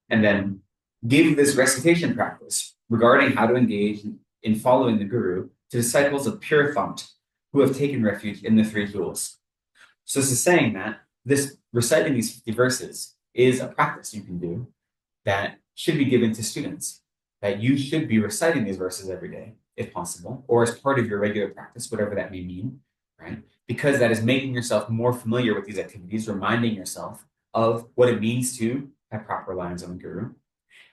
And then give this recitation practice regarding how to engage in following the guru to disciples of pure thought who have taken refuge in the three jewels. So this is saying that this reciting these 50 verses is a practice you can do that should be given to students, that you should be reciting these verses every day, if possible, or as part of your regular practice, whatever that may mean, right? Because that is making yourself more familiar with these activities, reminding yourself of what it means to have proper reliance on the guru.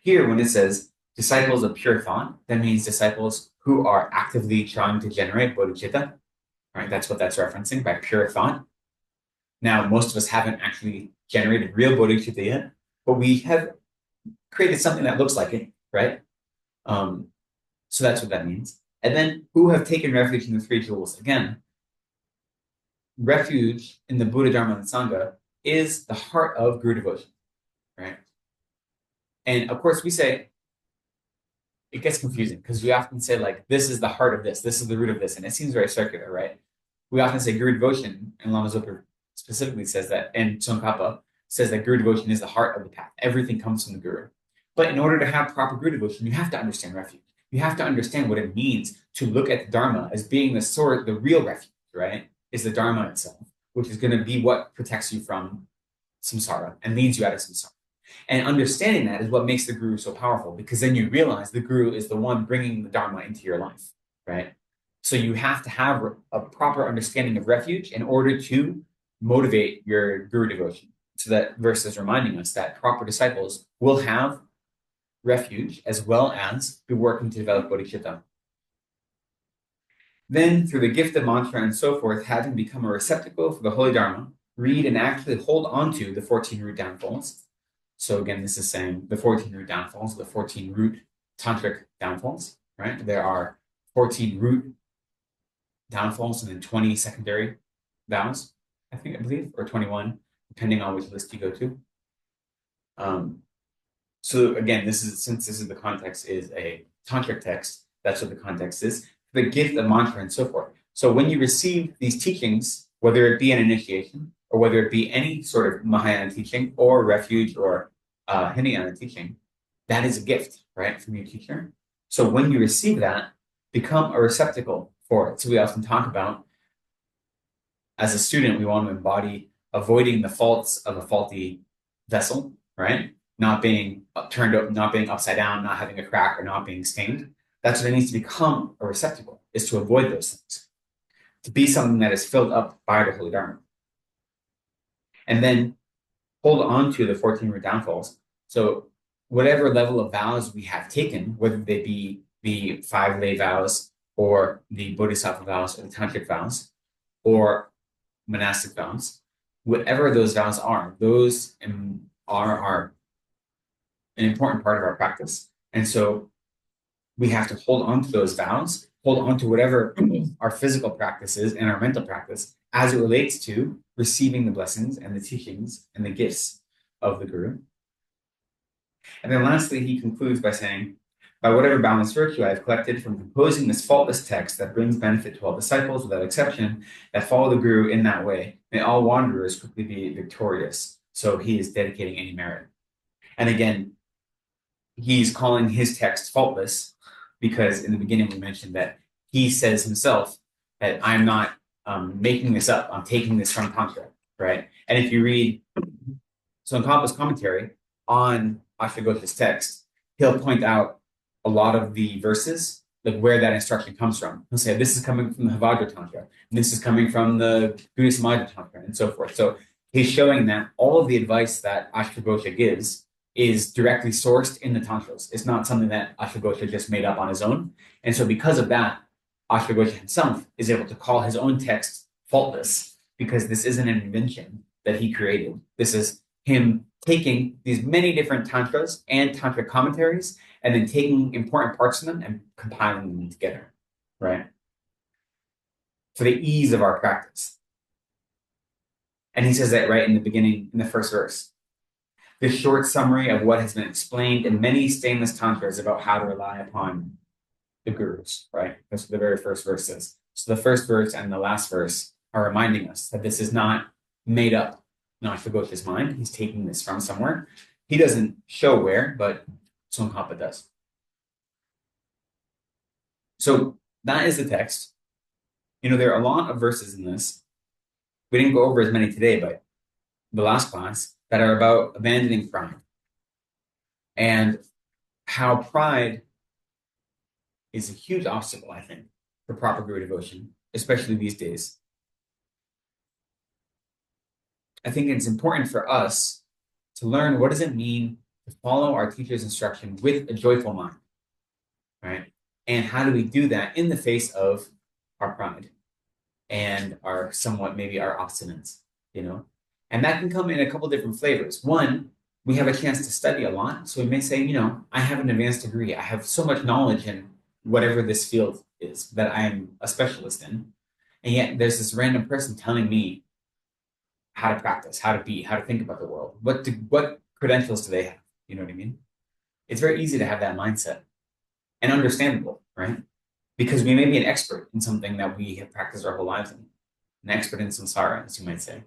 Here, when it says disciples of pure thought, that means disciples who are actively trying to generate bodhicitta, right? That's what that's referencing by pure thought. Now, most of us haven't actually generated real bodhicitta yet, but we have created something that looks like it, right? So that's what that means. And then who have taken refuge in the three jewels. Again, refuge in the Buddha, Dharma, and Sangha is the heart of guru devotion, right? And of course, we say, it gets confusing because we often say, this is the heart of this is the root of this, and it seems very circular, right? We often say guru devotion, and Lama Zopa specifically says that, and Tsongkhapa says that guru devotion is the heart of the path. Everything comes from the guru. But in order to have proper guru devotion, you have to understand refuge. You have to understand what it means to look at the Dharma as being the real refuge, right? Is the Dharma itself, which is going to be what protects you from samsara and leads you out of samsara. And understanding that is what makes the guru so powerful, because then you realize the guru is the one bringing the Dharma into your life, right? So you have to have a proper understanding of refuge in order to motivate your guru devotion. So that verse is reminding us that proper disciples will have refuge as well as be working to develop bodhicitta. Then, through the gift of mantra and so forth, having become a receptacle for the holy Dharma, read and actually hold on to the 14 root downfalls. So again, this is saying the 14 root downfalls, the 14 root tantric downfalls, right? There are 14 root downfalls and then 20 secondary vows, I believe, or 21, depending on which list you go to. So again, since this is the context is a tantric text, that's what the context is, the gift of mantra and so forth. So when you receive these teachings, whether it be an initiation or whether it be any sort of Mahayana teaching or refuge or Hinayana teaching, that is a gift, right, from your teacher. So when you receive that, become a receptacle for it. So we often talk about, as a student, we want to embody avoiding the faults of a faulty vessel, right? Not being turned up, not being upside down, not having a crack, or not being stained. That's what it needs to become a receptacle, is to avoid those things, to be something that is filled up by the Holy Dharma. And then hold on to the 14 root downfalls. So whatever level of vows we have taken, whether they be the 5 lay vows or the Bodhisattva vows or the Tantric vows or monastic vows, whatever those vows are, those are an important part of our practice. And so we have to hold on to those vows, hold on to whatever our physical practice is and our mental practice as it relates to receiving the blessings and the teachings and the gifts of the Guru. And then lastly, he concludes by saying, by whatever boundless virtue I have collected from composing this faultless text that brings benefit to all disciples without exception, that follow the Guru in that way, may all wanderers quickly be victorious. So he is dedicating any merit. And again, he's calling his text faultless because in the beginning we mentioned that he says himself that I'm not making this up, I'm taking this from Tantra, right? And if you read Tsongkhapa's commentary on Ashvagosha's text, he'll point out a lot of the verses, like where that instruction comes from. He'll say, this is coming from the Havadra Tantra, and this is coming from the Buddhist Madhya Tantra, and so forth. So he's showing that all of the advice that Ashvagosha gives is directly sourced in the Tantras. It's not something that Ashvagosha just made up on his own. And so because of that, Ashvagosha himself is able to call his own text faultless, because this isn't an invention that he created. This is him taking these many different tantras and tantra commentaries and then taking important parts of them and compiling them together, right? For the ease of our practice. And he says that right in the beginning, in the first verse. This short summary of what has been explained in many stainless tantras about how to rely upon the gurus, right? That's what the very first verse says. So the first verse and the last verse are reminding us that this is not made up in Ashvagosha's mind. He's taking this from somewhere. He doesn't show where, but Tsongkhapa does. So that is the text. You know, there are a lot of verses in this. We didn't go over as many today, but the last class, that are about abandoning pride and how pride is a huge obstacle, I think, for proper Guru devotion, especially these days. I think it's important for us to learn what does it mean to follow our teacher's instruction with a joyful mind, right? And how do we do that in the face of our pride and our somewhat maybe our obstinance, you know? And that can come in a couple different flavors. One, we have a chance to study a lot. So we may say, you know, I have an advanced degree. I have so much knowledge in whatever this field is that I am a specialist in. And yet there's this random person telling me how to practice, how to be, how to think about the world. What credentials do they have? You know what I mean? It's very easy to have that mindset, and understandable, right? Because we may be an expert in something that we have practiced our whole lives in, an expert in samsara, as you might say.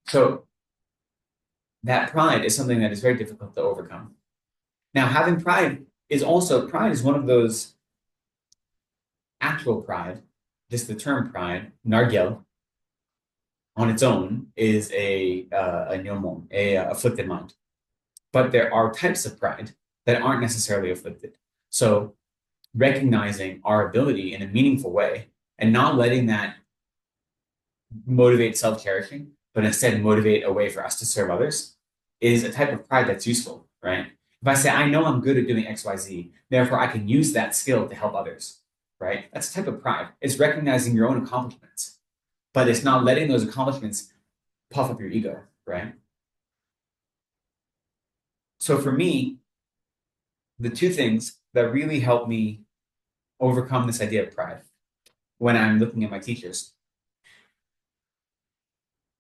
So that pride is something that is very difficult to overcome. Now, having pride is one of those actual pride, just the term pride, nargyel, on its own is a nyomon, a afflicted mind. But there are types of pride that aren't necessarily afflicted. So recognizing our ability in a meaningful way and not letting that motivate self-cherishing, but instead motivate a way for us to serve others is a type of pride that's useful, right? If I say, I know I'm good at doing X, Y, Z, therefore I can use that skill to help others, right? That's a type of pride. It's recognizing your own accomplishments, but it's not letting those accomplishments puff up your ego, right? So for me, the two things that really help me overcome this idea of pride when I'm looking at my teachers.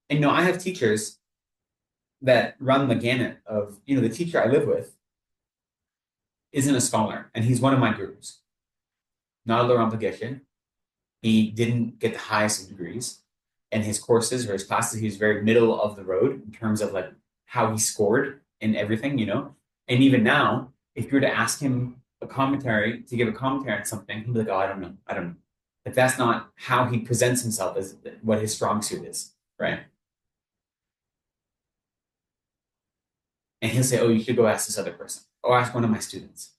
And I have teachers that run the gamut of, the teacher I live with isn't a scholar, and he's one of my gurus. Not a Laurent Geshe. He didn't get the highest of degrees, and his courses or his classes, he was very middle of the road in terms of like how he scored in everything, And even now, if you were to ask him a commentary, to give a commentary on something, he'll be like, oh, I don't know. Like that's not how he presents himself as what his strong suit is, right? And he'll say, oh, you should go ask this other person or ask one of my students.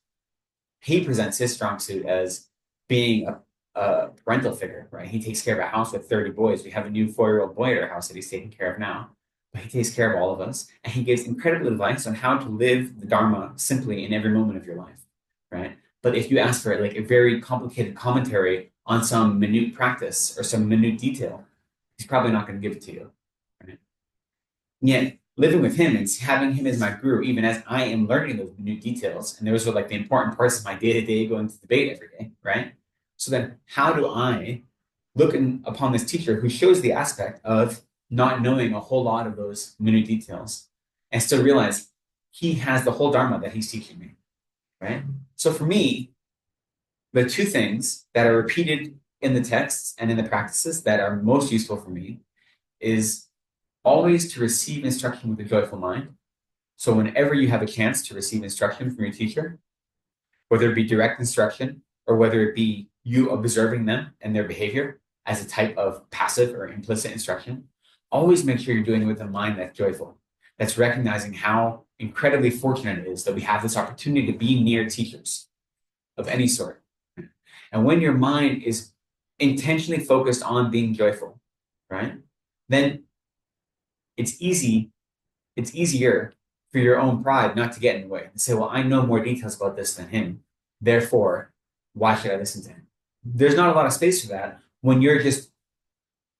He presents his strong suit as being a parental figure, right? He takes care of a house with 30 boys. We have a new 4-year-old boy at our house that he's taking care of now. But he takes care of all of us. And he gives incredible advice on how to live the Dharma simply in every moment of your life, right? But if you ask for like a very complicated commentary on some minute practice or some minute detail, he's probably not going to give it to you, right? Yet living with him and having him as my guru, even as I am learning those minute details, and those are like the important parts of my day-to-day going to debate every day, right? So then how do I look upon this teacher who shows the aspect of not knowing a whole lot of those minute details and still realize he has the whole Dharma that he's teaching me, right? So for me, the two things that are repeated in the texts and in the practices that are most useful for me is always to receive instruction with a joyful mind. So whenever you have a chance to receive instruction from your teacher, whether it be direct instruction or whether it be you observing them and their behavior as a type of passive or implicit instruction, always make sure you're doing it with a mind that's joyful, that's recognizing how incredibly fortunate it is that we have this opportunity to be near teachers of any sort. And when your mind is intentionally focused on being joyful, right, then it's easier for your own pride not to get in the way and say, well, I know more details about this than him. Therefore, why should I listen to him? There's not a lot of space for that when you're just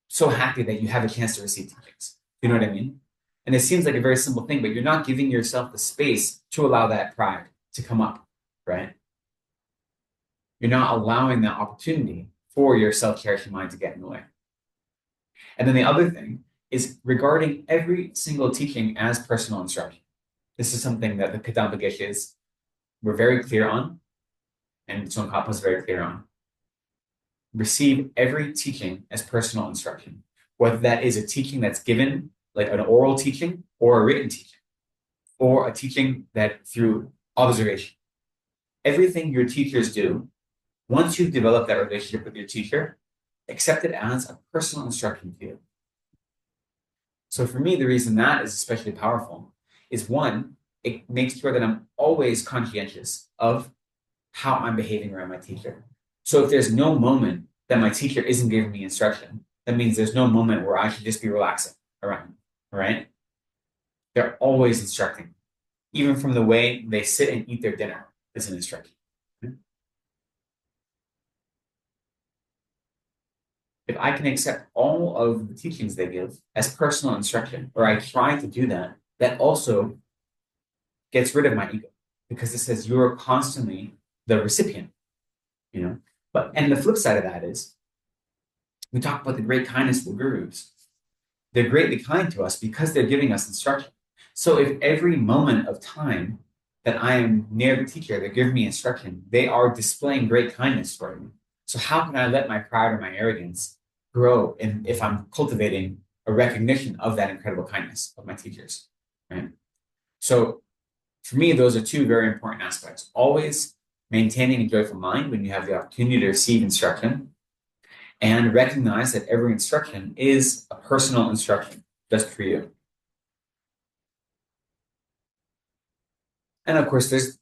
so happy that you have a chance to receive teachings. You know what I mean? And it seems like a very simple thing, but you're not giving yourself the space to allow that pride to come up, right? You're not allowing that opportunity for your self-cherishing mind to get in the way. And then the other thing is regarding every single teaching as personal instruction. This is something that the Kadamba Geshes were very clear on, and Tsongkhapa was very clear on. Receive every teaching as personal instruction, whether that is a teaching that's given, like an oral teaching, or a written teaching, or a teaching that through observation. Everything your teachers do, once you've developed that relationship with your teacher, accept it as a personal instruction to you. So for me, the reason that is especially powerful is one, it makes sure that I'm always conscientious of how I'm behaving around my teacher. So if there's no moment that my teacher isn't giving me instruction, that means there's no moment where I should just be relaxing around, right? They're always instructing. Even from the way they sit and eat their dinner is an instruction. If I can accept all of the teachings they give as personal instruction, or I try to do that, that also gets rid of my ego, because it says you're constantly the recipient, you know. And the flip side of that is, we talk about the great kindness of the gurus. They're greatly kind to us because they're giving us instruction. So if every moment of time that I am near the teacher, they're giving me instruction, they are displaying great kindness for me. So how can I let my pride or my arrogance grow if I'm cultivating a recognition of that incredible kindness of my teachers, right? So for me, those are two very important aspects. Always maintaining a joyful mind when you have the opportunity to receive instruction, and recognize that every instruction is a personal instruction just for you. And of course, there's,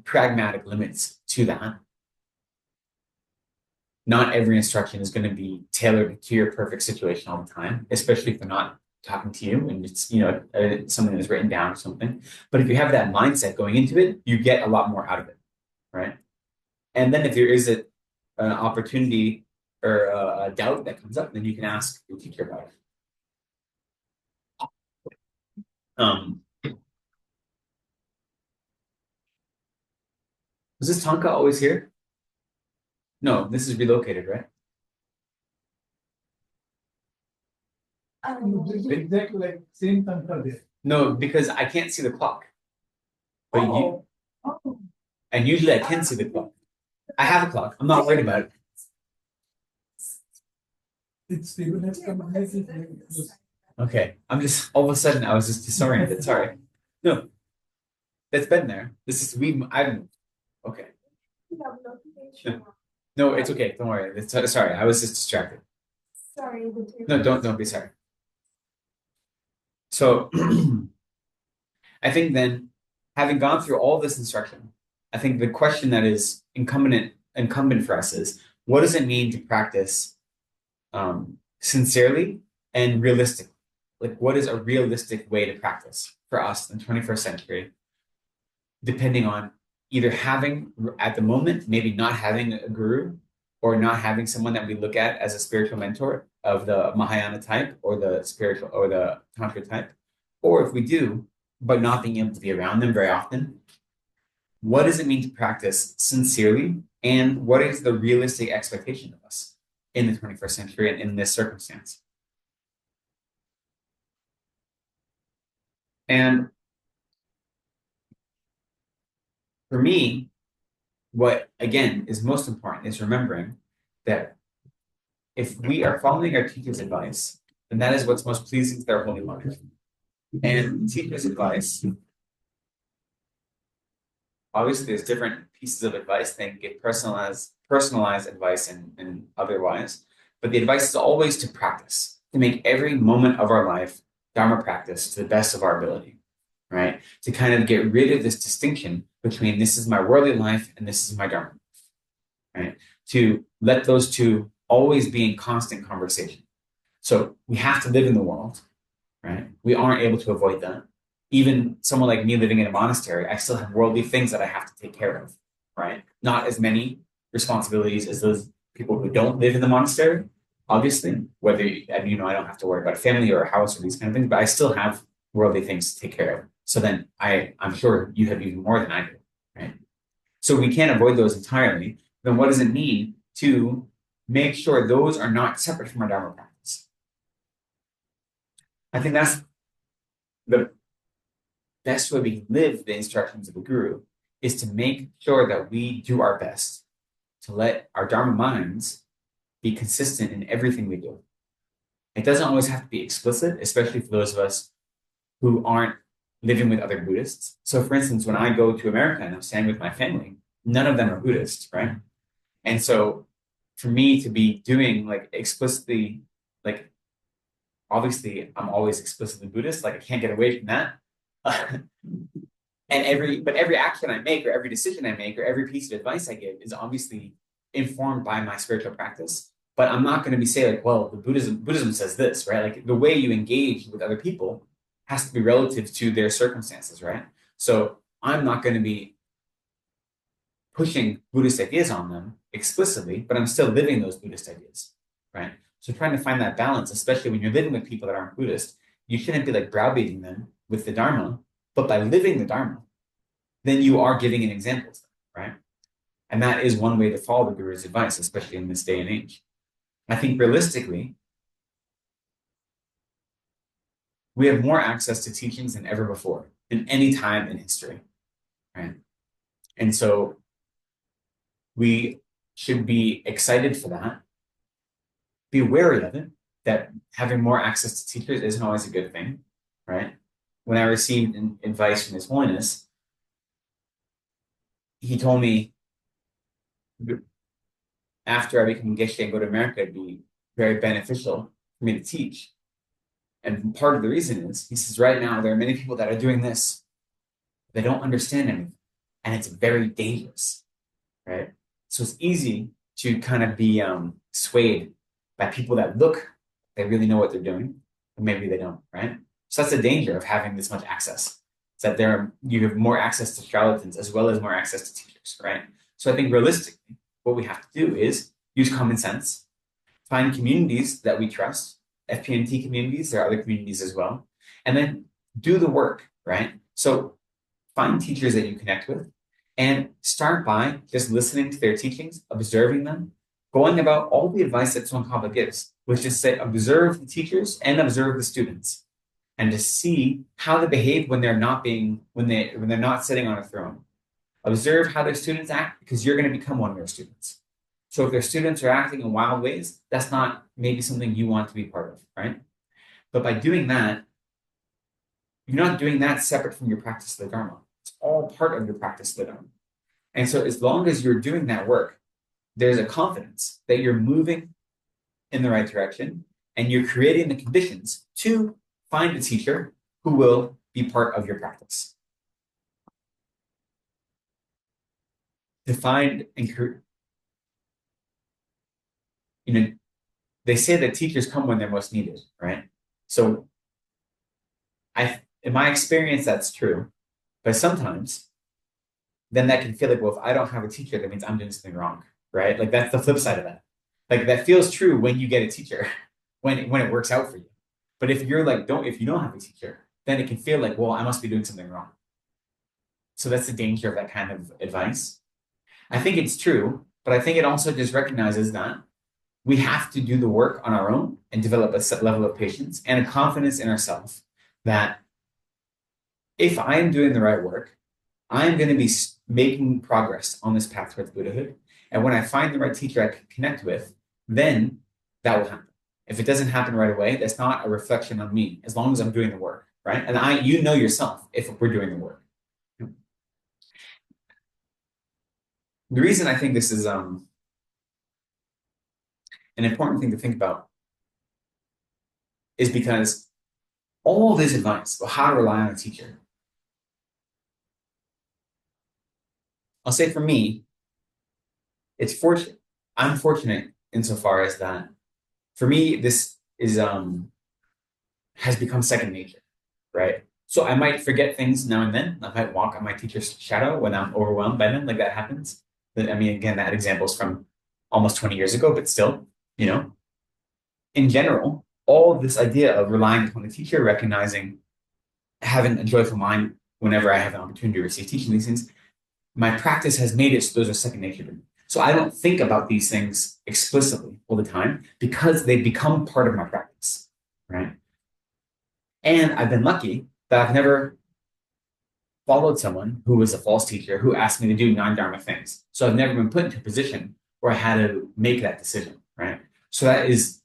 pragmatic limits to that. Not every instruction is going to be tailored to your perfect situation all the time, especially if they're not talking to you and it's, something that's written down or something. But if you have that mindset going into it, you get a lot more out of it, right? And then if there is an opportunity or a doubt that comes up, then you can ask your teacher about it. Was this Tonka always here? No, this is relocated, right? Exactly like same tantra there. No, because I can't see the clock. But Oh. and usually I can see the clock. I have a clock. I'm not worried about it. It's even has come. Okay, I'm just all of a sudden I was just disoriented. Sorry. No, that's been there. This is I've moved. Okay. No, it's okay. Don't worry. Sorry, I was just distracted. Sorry. No, don't be sorry. So I think then, having gone through all this instruction, I think the question that is incumbent for us is, what does it mean to practice sincerely and realistically? Like, what is a realistic way to practice for us in the 21st century, depending on either having, at the moment, maybe not having a guru or not having someone that we look at as a spiritual mentor of the Mahayana type or the spiritual or the Tantra type, or if we do, but not being able to be around them very often. What does it mean to practice sincerely? And what is the realistic expectation of us in the 21st century and in this circumstance? And for me, what again is most important is remembering that if we are following our teacher's advice, then that is what's most pleasing to their holy mother. And teacher's advice, obviously, there's different pieces of advice. They give personalized advice and otherwise. But the advice is always to practice, to make every moment of our life Dharma practice to the best of our ability, right? To kind of get rid of this distinction between this is my worldly life and this is my Dharma, right? To let those two always be in constant conversation. So we have to live in the world, right? We aren't able to avoid that. Even someone like me living in a monastery, I still have worldly things that I have to take care of, right? Not as many responsibilities as those people who don't live in the monastery, obviously, whether, I don't have to worry about a family or a house or these kind of things, but I still have worldly things to take care of. So then I'm sure you have even more than I do, right? So we can't avoid those entirely. Then what does it mean to make sure those are not separate from our Dharma practice? I think that's the best way we can live the instructions of the Guru is to make sure that we do our best to let our Dharma minds be consistent in everything we do. It doesn't always have to be explicit, especially for those of us who aren't living with other Buddhists. So, for instance, when I go to America and I'm staying with my family, none of them are Buddhists, right? And so, for me to be doing like explicitly, like obviously, I'm always explicitly Buddhist. Like I can't get away from that. And every action I make or every decision I make or every piece of advice I give is obviously informed by my spiritual practice. But I'm not going to be say like, well, the Buddhism says this, right? Like the way you engage with other people has to be relative to their circumstances, right? So I'm not going to be pushing Buddhist ideas on them explicitly, but I'm still living those Buddhist ideas, right? So trying to find that balance, especially when you're living with people that aren't Buddhist, you shouldn't be like browbeating them with the Dharma, but by living the Dharma, then you are giving an example to them, right? And that is one way to follow the Guru's advice, especially in this day and age. I think realistically, we have more access to teachings than ever before in any time in history, right? And so we should be excited for that, be wary of it, that having more access to teachers isn't always a good thing, right? When I received advice from His Holiness, he told me after I become Geshe and go to America, it'd be very beneficial for me to teach. And part of the reason is, he says, right now, there are many people that are doing this. They don't understand anything. And it's very dangerous, right? So it's easy to kind of be swayed by people that look, they really know what they're doing, but maybe they don't, right? So that's the danger of having this much access. It's that you have more access to charlatans as well as more access to teachers, right? So I think realistically, what we have to do is use common sense, find communities that we trust, FPMT communities, there are other communities as well, and then do the work, right? So find teachers that you connect with and start by just listening to their teachings, observing them, going about all the advice that Tsongkhapa gives, which is say observe the teachers and observe the students, and to see how they behave when they're not sitting on a throne. Observe how their students act because you're going to become one of their students. So if their students are acting in wild ways, that's not maybe something you want to be part of, right? But by doing that, you're not doing that separate from your practice of the Dharma. It's all part of your practice of the Dharma. And so as long as you're doing that work, there's a confidence that you're moving in the right direction and you're creating the conditions to find a teacher who will be part of your practice. To find and they say that teachers come when they're most needed, right? So in my experience, that's true. But sometimes then that can feel like, well, if I don't have a teacher, that means I'm doing something wrong, right? Like that's the flip side of that. Like that feels true when you get a teacher, when it works out for you. But if you're like, if you don't have a teacher, then it can feel like, well, I must be doing something wrong. So that's the danger of that kind of advice. I think it's true, but I think it also just recognizes that we have to do the work on our own and develop a set level of patience and a confidence in ourselves that if I am doing the right work, I'm going to be making progress on this path towards Buddhahood. And when I find the right teacher I can connect with, then that will happen. If it doesn't happen right away, that's not a reflection on me, as long as I'm doing the work, right? And you know yourself if we're doing the work. The reason I think this is an important thing to think about is because all this advice about how to rely on a teacher, I'll say for me, it's fortunate. I'm fortunate insofar as that for me, this is has become second nature, right? So I might forget things now and then. I might walk on my teacher's shadow when I'm overwhelmed by them, like that happens. I mean, again, that example is from almost 20 years ago, but still, in general, all this idea of relying upon the teacher, recognizing, having a joyful mind whenever I have an opportunity to receive teaching these things, my practice has made it so those are second nature to me. So I don't think about these things explicitly all the time because they become part of my practice, right? And I've been lucky that I've never followed someone who was a false teacher who asked me to do non-Dharma things. So I've never been put into a position where I had to make that decision, right? So that is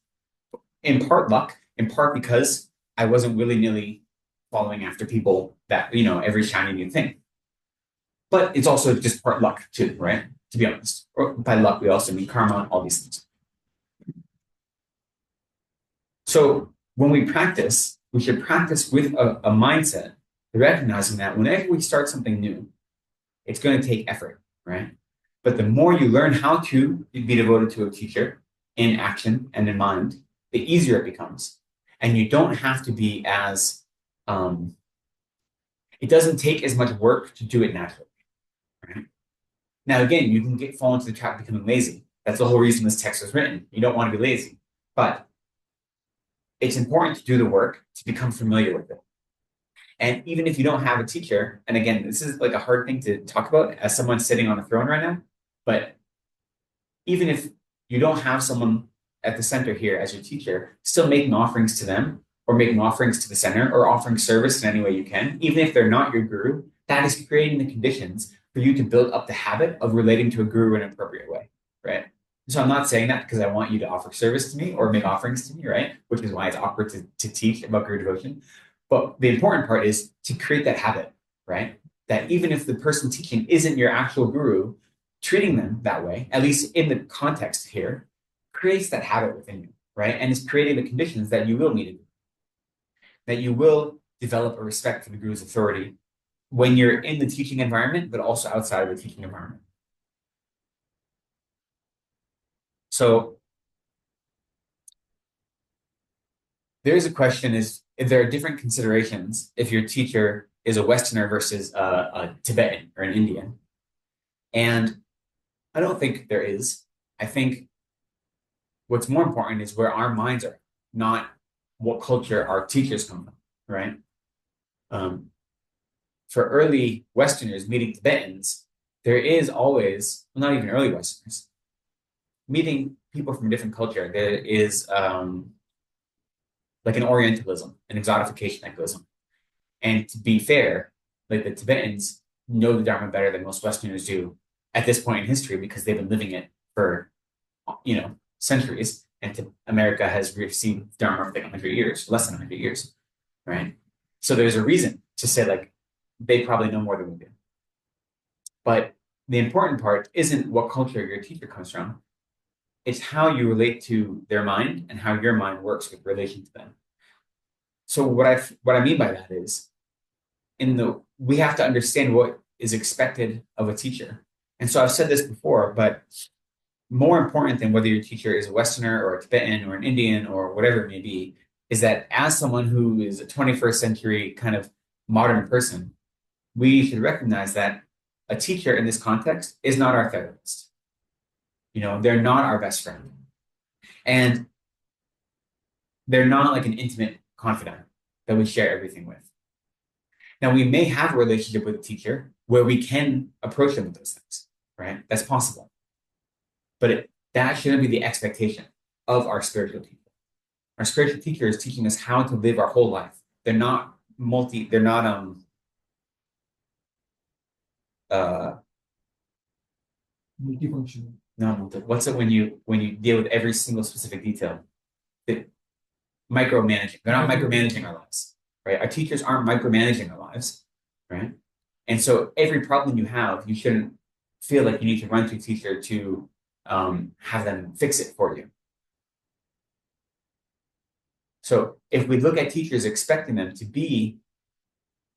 in part luck, in part because I wasn't willy-nilly following after people that, every shiny new thing. But it's also just part luck too, right? To be honest. Or by luck, we also mean karma, all these things. So when we practice, we should practice with a mindset, recognizing that whenever we start something new, it's going to take effort, right? But the more you learn how to be devoted to a teacher in action and in mind, the easier it becomes. And you don't have to be as, it doesn't take as much work to do it naturally. Right? Now, again, you can fall into the trap of becoming lazy. That's the whole reason this text was written. You don't want to be lazy. But it's important to do the work to become familiar with it. And even if you don't have a teacher, and again, this is like a hard thing to talk about as someone sitting on a throne right now, but even if you don't have someone at the center here as your teacher, still making offerings to them or making offerings to the center or offering service in any way you can, even if they're not your guru, that is creating the conditions for you to build up the habit of relating to a guru in an appropriate way, right? So I'm not saying that because I want you to offer service to me or make offerings to me, right? Which is why it's awkward to teach about guru devotion. But the important part is to create that habit, right? That even if the person teaching isn't your actual guru, treating them that way, at least in the context here, creates that habit within you, right? And is creating the conditions that you will need to do. That you will develop a respect for the guru's authority when you're in the teaching environment, but also outside of the teaching environment. So there's a question is, if there are different considerations if your teacher is a Westerner versus a Tibetan or an Indian. And I don't think there is. I think what's more important is where our minds are, not what culture our teachers come from, right? For early Westerners meeting Tibetans, there is always, well, not even early Westerners, meeting people from a different culture, there is like an Orientalism, an exotification that goes on. And to be fair, like the Tibetans know the Dharma better than most Westerners do at this point in history because they've been living it for, centuries. And America has received Dharma for like 100 years, less than 100 years, right? So there's a reason to say like they probably know more than we do. But the important part isn't what culture your teacher comes from. It's how you relate to their mind and how your mind works with relation to them. So what I mean by that is, we have to understand what is expected of a teacher. And so I've said this before, but more important than whether your teacher is a Westerner or a Tibetan or an Indian or whatever it may be, is that as someone who is a 21st century kind of modern person, we should recognize that a teacher in this context is not our therapist. They're not our best friend. And they're not like an intimate confidant that we share everything with. Now, we may have a relationship with a teacher where we can approach them with those things, right? That's possible. But that shouldn't be the expectation of our spiritual teacher. Our spiritual teacher is teaching us how to live our whole life. They're not multifunctional. No, what's it when you deal with every single specific detail? Micromanaging. They're not micromanaging our lives, right? Our teachers aren't micromanaging our lives, right? And so every problem you have, you shouldn't feel like you need to run to a teacher to have them fix it for you. So if we look at teachers expecting them to be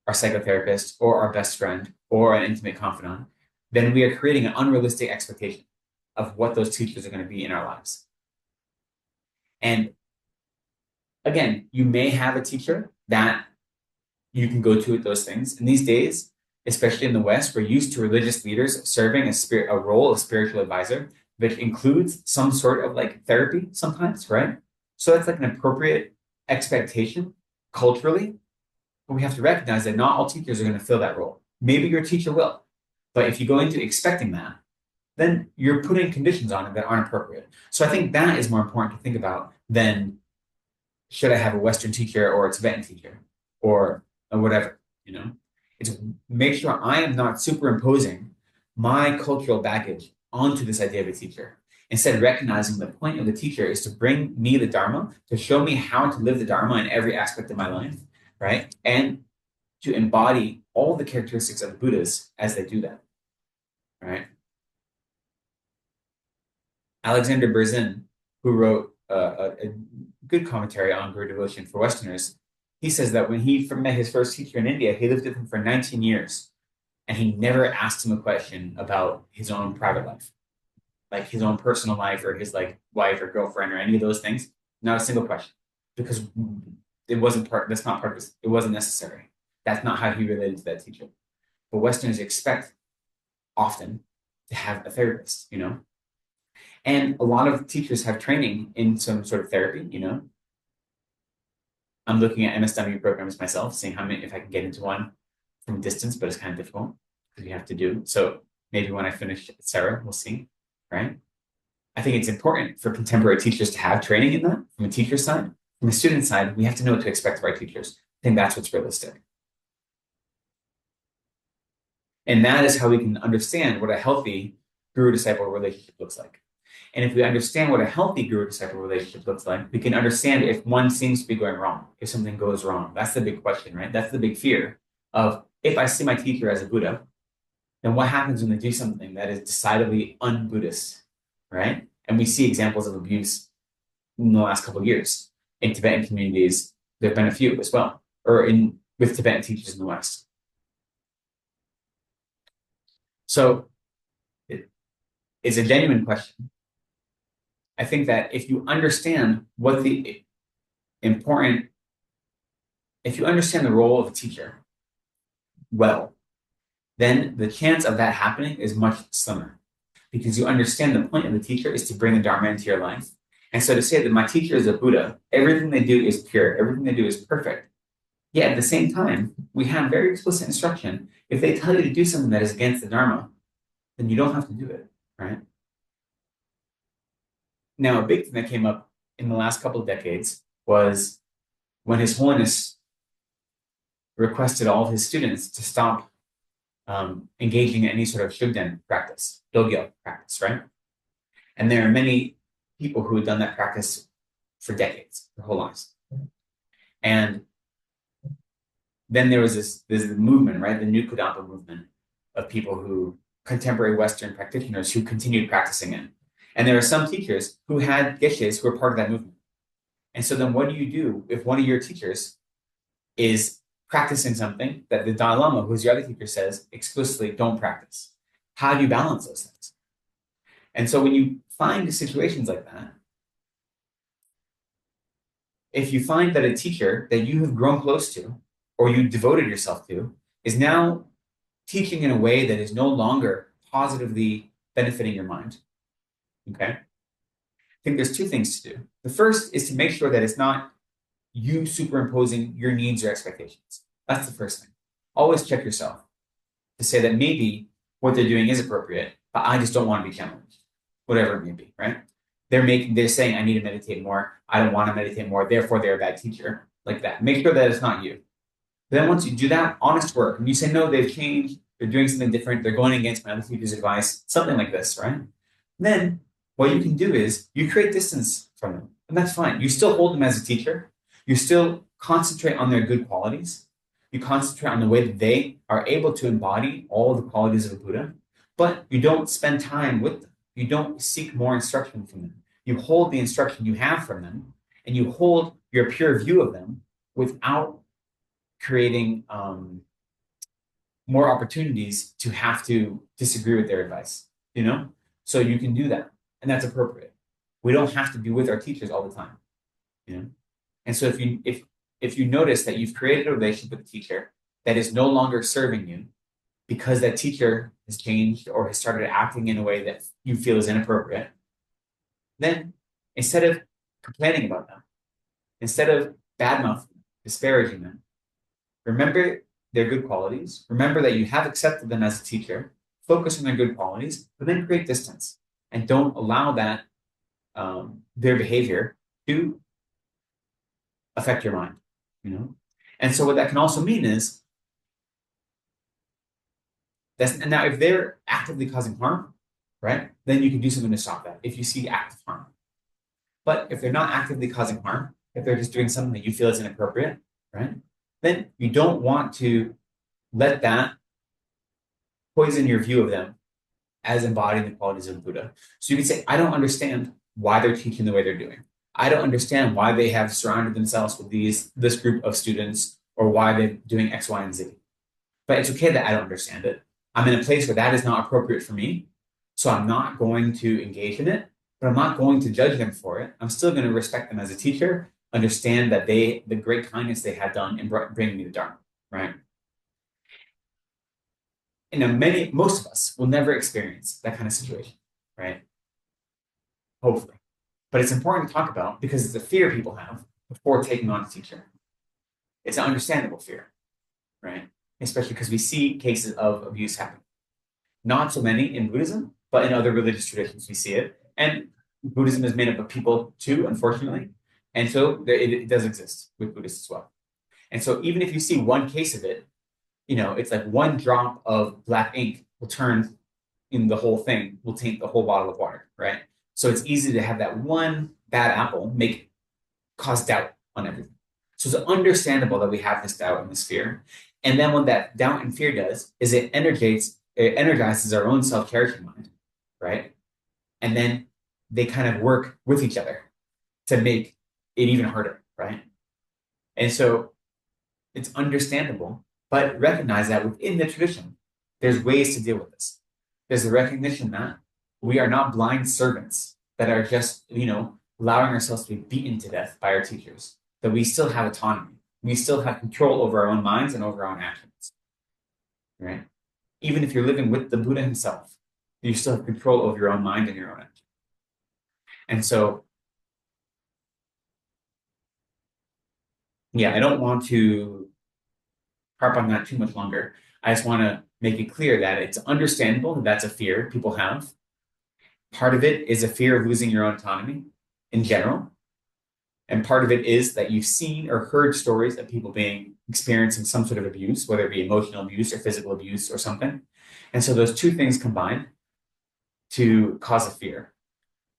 our psychotherapist or our best friend or an intimate confidant, then we are creating an unrealistic expectation of what those teachers are going to be in our lives. And again, you may have a teacher that you can go to with those things. And these days, especially in the West, we're used to religious leaders serving a role of spiritual advisor, which includes some sort of like therapy sometimes, right? So that's like an appropriate expectation culturally, but we have to recognize that not all teachers are going to fill that role. Maybe your teacher will, but if you go into expecting that, then you're putting conditions on it that aren't appropriate. So I think that is more important to think about than should I have a Western teacher or a Tibetan teacher or whatever, It's make sure I am not superimposing my cultural baggage onto this idea of a teacher. Instead, recognizing the point of the teacher is to bring me the Dharma, to show me how to live the Dharma in every aspect of my life, right? And to embody all the characteristics of Buddhas as they do that, right? Alexander Berzin, who wrote a good commentary on Guru devotion for Westerners, he says that when he met his first teacher in India, he lived with him for 19 years, and he never asked him a question about his own private life, like his own personal life or his like wife or girlfriend or any of those things. Not a single question, because it wasn't that's not part of it. It wasn't necessary. That's not how he related to that teacher. But Westerners expect often to have a therapist, And a lot of teachers have training in some sort of therapy, I'm looking at MSW programs myself, seeing if I can get into one from a distance, but it's kind of difficult because you have to do. So maybe when I finish Sarah, we'll see, right? I think it's important for contemporary teachers to have training in that from a teacher's side. From a student side, we have to know what to expect of our teachers. I think that's what's realistic. And that is how we can understand what a healthy guru-disciple relationship looks like. And if we understand what a healthy guru-disciple relationship looks like, we can understand if one seems to be going wrong, if something goes wrong. That's the big question, right? That's the big fear of, if I see my teacher as a Buddha, then what happens when they do something that is decidedly un-Buddhist, right? And we see examples of abuse in the last couple of years. In Tibetan communities, there have been a few as well, or with Tibetan teachers in the West. So it's a genuine question. I think that if you understand if you understand the role of a teacher well, then the chance of that happening is much slimmer, because you understand the point of the teacher is to bring the Dharma into your life. And so to say that my teacher is a Buddha, everything they do is pure, everything they do is perfect. Yet at the same time, we have very explicit instruction. If they tell you to do something that is against the Dharma, then you don't have to do it, right? Now, a big thing that came up in the last couple of decades was when His Holiness requested all of his students to stop engaging in any sort of shugden practice, Dogyo practice, right? And there are many people who had done that practice for decades, their whole lives. And then there was this movement, right? The New Kadampa movement of people who contemporary Western practitioners who continued practicing it. And there are some teachers who had geshes who were part of that movement. And so then what do you do if one of your teachers is practicing something that the Dalai Lama, who's your other teacher, says explicitly don't practice? How do you balance those things? And so when you find situations like that, if you find that a teacher that you have grown close to or you devoted yourself to is now teaching in a way that is no longer positively benefiting your mind, okay? I think there's two things to do. The first is to make sure that it's not you superimposing your needs or expectations. That's the first thing. Always check yourself to say that maybe what they're doing is appropriate, but I just don't want to be challenged, whatever it may be, right? They're saying I need to meditate more. I don't want to meditate more. Therefore, they're a bad teacher, like that. Make sure that it's not you. Then once you do that, honest work, and you say, no, they've changed. They're doing something different. They're going against my other teacher's advice, something like this, right? Then what you can do is you create distance from them, and that's fine. You still hold them as a teacher. You still concentrate on their good qualities. You concentrate on the way that they are able to embody all the qualities of a Buddha, but you don't spend time with them. You don't seek more instruction from them. You hold the instruction you have from them, and you hold your pure view of them without creating more opportunities to have to disagree with their advice, you know? So you can do that, and that's appropriate. We don't have to be with our teachers all the time, you know? And so if you notice that you've created a relationship with a teacher that is no longer serving you because that teacher has changed or has started acting in a way that you feel is inappropriate, then instead of complaining about them, instead of badmouthing them, disparaging them, remember their good qualities. Remember that you have accepted them as a teacher. Focus on their good qualities, but then create distance and don't allow that their behavior to affect your mind, you know? And so what that can also mean is and now if they're actively causing harm, right, then you can do something to stop that if you see active harm. But if they're not actively causing harm, if they're just doing something that you feel is inappropriate, right, then you don't want to let that poison your view of them as embodying the qualities of Buddha. So you can say, I don't understand why they're teaching the way they're doing. I don't understand why they have surrounded themselves with this group of students or why they're doing X, Y, and Z. But it's okay that I don't understand it. I'm in a place where that is not appropriate for me. So I'm not going to engage in it, but I'm not going to judge them for it. I'm still going to respect them as a teacher, understand that the great kindness they had done in bringing me the Dharma, right? And most of us will never experience that kind of situation, right? Hopefully. But it's important to talk about because it's a fear people have before taking on a teacher. It's an understandable fear, right? Especially because we see cases of abuse happen. Not so many in Buddhism, but in other religious traditions we see it. And Buddhism is made up of people too, unfortunately. And so it does exist with Buddhists as well. And so even if you see one case of it, you know, it's like one drop of black ink will turn in the whole thing, will taint the whole bottle of water, right? So it's easy to have that one bad apple cause doubt on everything. So it's understandable that we have this doubt and this fear. And then what that doubt and fear does is it energizes our own self-cherishing mind, right? And then they kind of work with each other to make it even harder, right? And so it's understandable, but recognize that within the tradition, there's ways to deal with this. There's the recognition that we are not blind servants that are just, you know, allowing ourselves to be beaten to death by our teachers, that we still have autonomy. We still have control over our own minds and over our own actions, right? Even if you're living with the Buddha himself, you still have control over your own mind and your own action. And so, yeah, I don't want to harp on that too much longer. I just want to make it clear that it's understandable that that's a fear people have. Part of it is a fear of losing your own autonomy in general. And part of it is that you've seen or heard stories of people experiencing some sort of abuse, whether it be emotional abuse or physical abuse or something. And so those two things combine to cause a fear.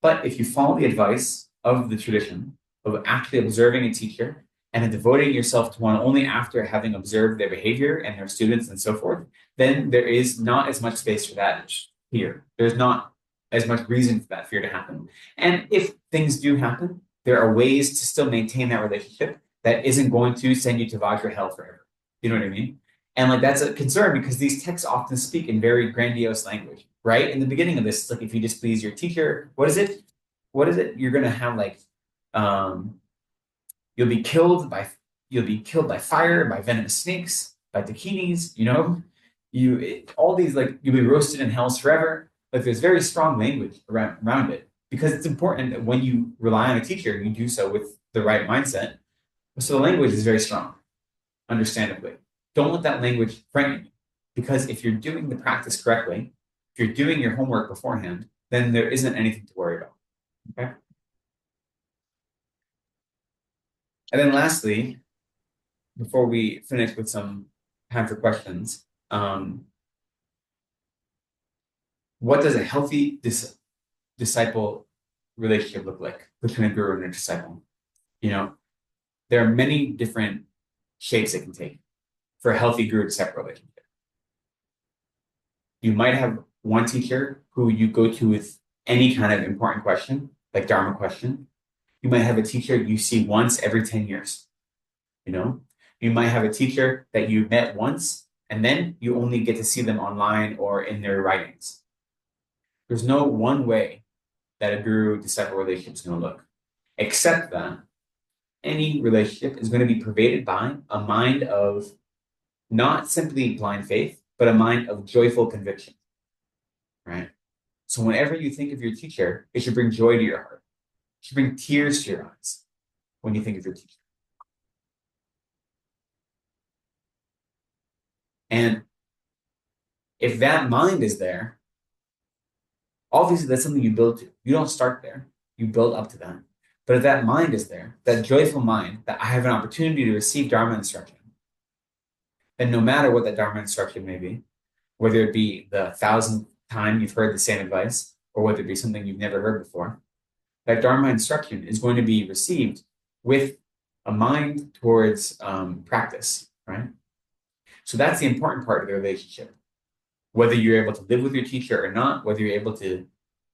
But if you follow the advice of the tradition of actually observing a teacher and then devoting yourself to one only after having observed their behavior and their students and so forth, then there is not as much space for that fear. There's not as much reason for that fear to happen. And if things do happen, there are ways to still maintain that relationship that isn't going to send you to Vajra hell forever. You know what I mean? And like that's a concern because these texts often speak in very grandiose language, right? In the beginning of this, like if you displease your teacher, what is it? You're gonna have like you'll be killed by fire, by venomous snakes, by dakinis, you know? All these like you'll be roasted in hells forever. Like there's very strong language around it because it's important that when you rely on a teacher, you do so with the right mindset. So the language is very strong, understandably. Don't let that language frighten you because if you're doing the practice correctly, if you're doing your homework beforehand, then there isn't anything to worry about. Okay. And then lastly, before we finish with some time for questions, what does a healthy disciple relationship look like between a guru and a disciple? You know, there are many different shapes it can take for a healthy guru-disciple relationship. You might have one teacher who you go to with any kind of important question, like Dharma question. You might have a teacher you see once every 10 years. You know, you might have a teacher that you met once and then you only get to see them online or in their writings. There's no one way that a guru-disciple relationship is going to look, except that any relationship is going to be pervaded by a mind of not simply blind faith, but a mind of joyful conviction, right? So whenever you think of your teacher, it should bring joy to your heart. It should bring tears to your eyes when you think of your teacher. And if that mind is there, obviously that's something you build to. You don't start there. You build up to that. But if that mind is there, that joyful mind, that I have an opportunity to receive Dharma instruction, then no matter what that Dharma instruction may be, whether it be the 1,000th time you've heard the same advice, or whether it be something you've never heard before, that Dharma instruction is going to be received with a mind towards practice, right? So that's the important part of the relationship. Whether you're able to live with your teacher or not, whether you're able to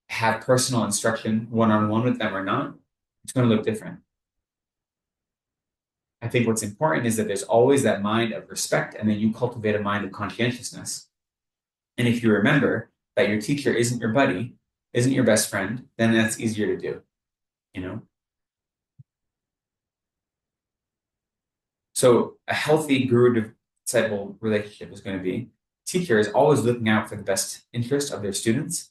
have personal instruction one-on-one with them or not, it's going to look different. I think what's important is that there's always that mind of respect, and then you cultivate a mind of conscientiousness. And if you remember that your teacher isn't your buddy, isn't your best friend, then that's easier to do, you know? So a healthy guru-disciple relationship is going to be, teacher is always looking out for the best interest of their students,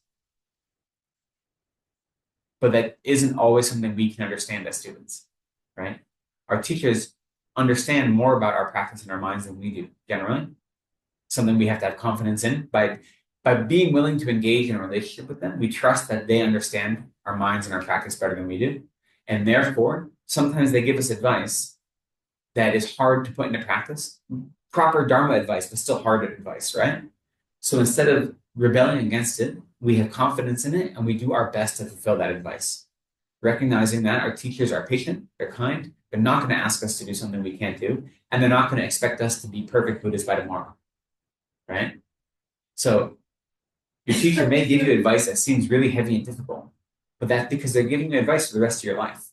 but that isn't always something we can understand as students, right? Our teachers understand more about our practice and our minds than we do, generally. Something we have to have confidence in. By being willing to engage in a relationship with them, we trust that they understand our minds and our practice better than we do. And therefore, sometimes they give us advice that is hard to put into practice. Proper Dharma advice, but still hard advice, right? So instead of rebelling against it, we have confidence in it and we do our best to fulfill that advice. Recognizing that our teachers are patient, they're kind, they're not going to ask us to do something we can't do, and they're not going to expect us to be perfect Buddhists by tomorrow, right? So your teacher may give you advice that seems really heavy and difficult, but that's because they're giving you advice for the rest of your life,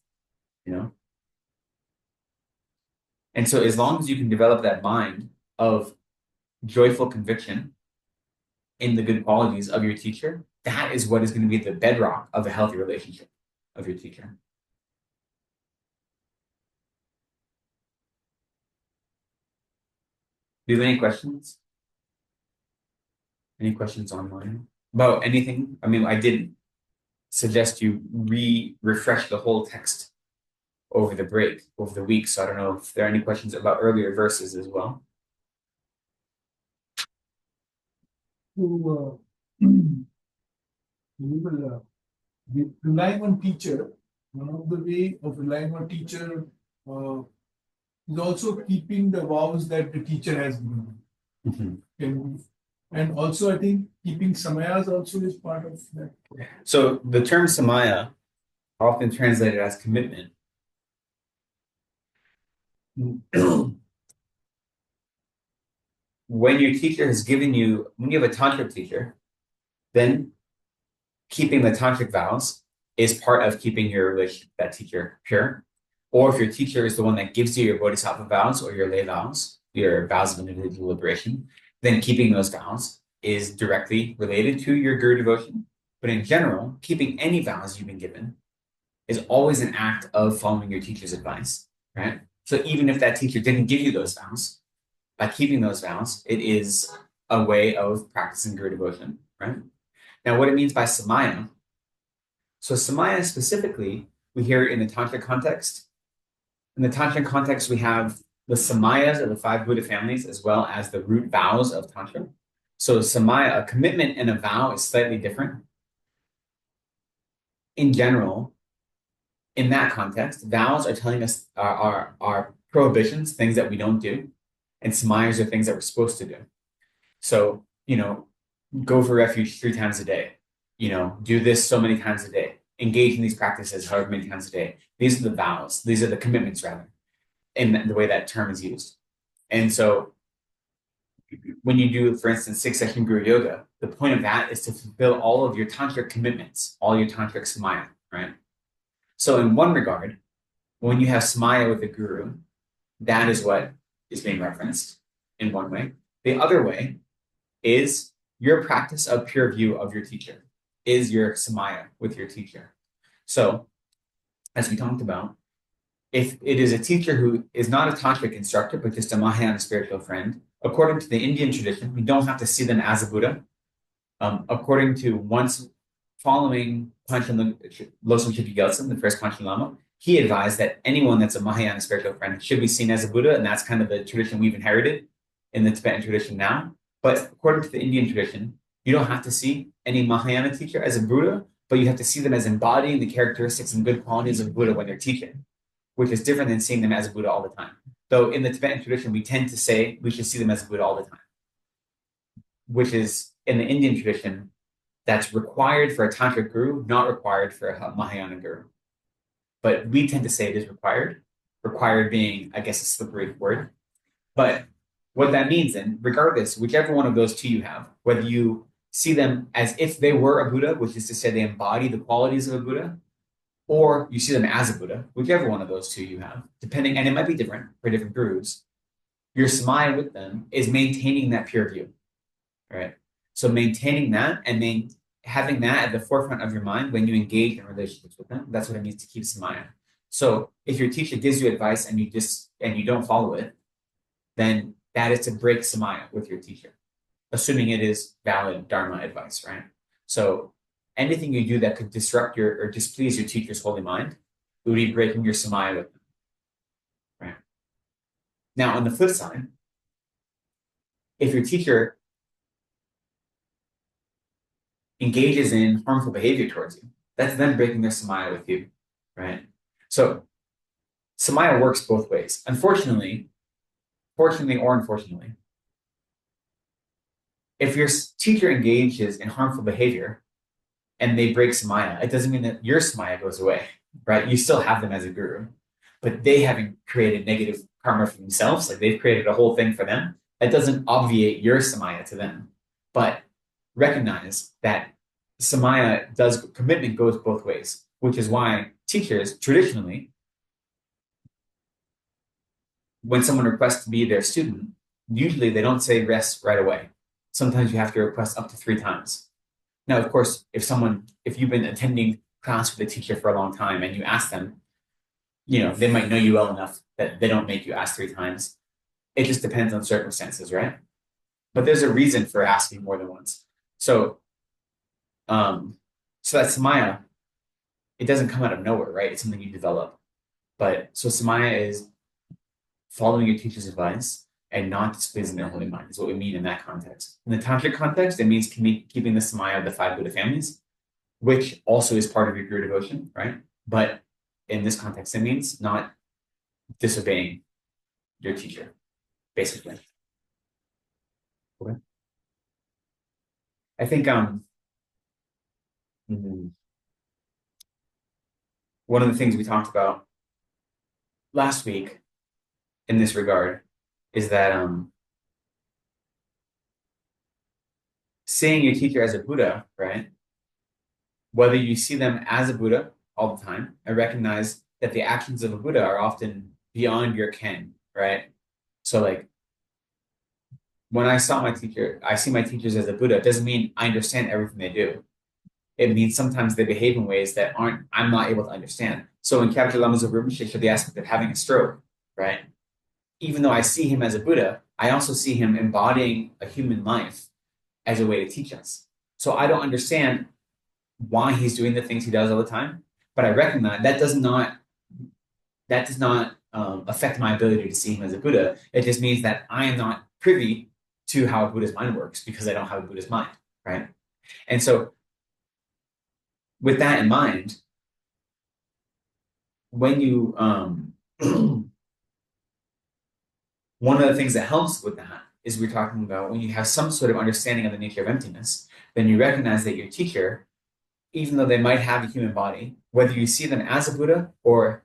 you know? And so as long as you can develop that mind of joyful conviction in the good qualities of your teacher, that is what is going to be the bedrock of a healthy relationship of your teacher. Do you have any questions? Any questions online about anything? I mean, I did suggest you refresh the whole text over the break, over the week. So I don't know if there are any questions about earlier verses as well. To relying on teacher, one of the way of relying on teacher is also keeping the vows that the teacher has given. Mm-hmm. And also, I think keeping samayas also is part of that. So the term samaya, often translated as commitment, when your teacher has given you, when you have a tantric teacher, then keeping the tantric vows is part of keeping your relationship with that teacher pure. Or if your teacher is the one that gives you your bodhisattva vows or your lay vows, your vows of individual liberation, then keeping those vows is directly related to your guru devotion. But in general, keeping any vows you've been given is always an act of following your teacher's advice, right? So even if that teacher didn't give you those vows, by keeping those vows, it is a way of practicing guru devotion, right? Now, what it means by samaya. So samaya specifically, we hear it in the tantric context. In the tantric context, we have the samayas of the 5 Buddha families, as well as the root vows of tantra. So samaya, a commitment and a vow is slightly different. In general, in that context, vows are telling us our prohibitions, things that we don't do, and samayas are things that we're supposed to do. So, go for refuge 3 times a day, do this so many times a day, engage in these practices however many times a day. These are the vows, these are the commitments rather, in the way that term is used. And so when you do, for instance, 6-session Guru Yoga, the point of that is to fulfill all of your tantric commitments, all your tantric samaya, right? So in one regard, when you have samaya with the guru, that is what is being referenced in one way. The other way is your practice of pure view of your teacher, is your samaya with your teacher. So, as we talked about, if it is a teacher who is not a tantric instructor, but just a Mahayana spiritual friend, according to the Indian tradition, we don't have to see them as a Buddha. According to once following Panchen Losam Chökyi Gyaltsen, the first Panchen Lama, he advised that anyone that's a Mahayana spiritual friend should be seen as a Buddha, and that's kind of the tradition we've inherited in the Tibetan tradition now. But according to the Indian tradition, you don't have to see any Mahayana teacher as a Buddha, but you have to see them as embodying the characteristics and good qualities of Buddha when they're teaching, which is different than seeing them as a Buddha all the time. Though in the Tibetan tradition, we tend to say we should see them as a Buddha all the time, which is in the Indian tradition, that's required for a tantric guru, not required for a Mahayana guru. But we tend to say it is required, required being, I guess, a slippery word. But what that means then, regardless, whichever one of those two you have, whether you see them as if they were a Buddha, which is to say they embody the qualities of a Buddha, or you see them as a Buddha, whichever one of those two you have, depending, and it might be different for different gurus, your samaya with them is maintaining that pure view, right? So maintaining that and having that at the forefront of your mind when you engage in relationships with them, that's what it means to keep samaya. So if your teacher gives you advice and you don't follow it, then that is to break samaya with your teacher, assuming it is valid Dharma advice, right? So anything you do that could disrupt or displease your teacher's holy mind, it would be breaking your samaya with them, right? Now, on the flip side, if your teacher engages in harmful behavior towards you, that's them breaking their samaya with you, right? So samaya works both ways. Fortunately or unfortunately, if your teacher engages in harmful behavior and they break samaya, it doesn't mean that your samaya goes away, right? You still have them as a guru, but they haven't created negative karma for themselves. Like they've created a whole thing for them. That doesn't obviate your samaya to them, but recognize that commitment goes both ways, which is why teachers traditionally, when someone requests to be their student, usually they don't say yes right away. Sometimes you have to request up to 3 times. Now, of course, if you've been attending class with a teacher for a long time and you ask them, they might know you well enough that they don't make you ask 3 times. It just depends on circumstances, right? But there's a reason for asking more than once. So that samaya, it doesn't come out of nowhere, right? It's something you develop. But so samaya is following your teacher's advice and not displeasing their holy mind is what we mean in that context. In the tantric context, it means keeping the samaya of the 5 Buddha families, which also is part of your guru devotion, right? But in this context, it means not disobeying your teacher, basically. Okay. I think one of the things we talked about last week in this regard is that seeing your teacher as a Buddha, right? Whether you see them as a Buddha all the time and recognize that the actions of a Buddha are often beyond your ken, right? So like when I saw my teacher, I see my teachers as a Buddha, it doesn't mean I understand everything they do. It means sometimes they behave in ways that I'm not able to understand. So when Captain Lama's Rinpoche showed the aspect of having a stroke, right? Even though I see him as a Buddha, I also see him embodying a human life as a way to teach us. So I don't understand why he's doing the things he does all the time, but I recognize that does not affect my ability to see him as a Buddha. It just means that I am not privy to how a Buddha's mind works because I don't have a Buddha's mind, right? And so with that in mind, when you one of the things that helps with that is we're talking about when you have some sort of understanding of the nature of emptiness, then you recognize that your teacher, even though they might have a human body, whether you see them as a Buddha or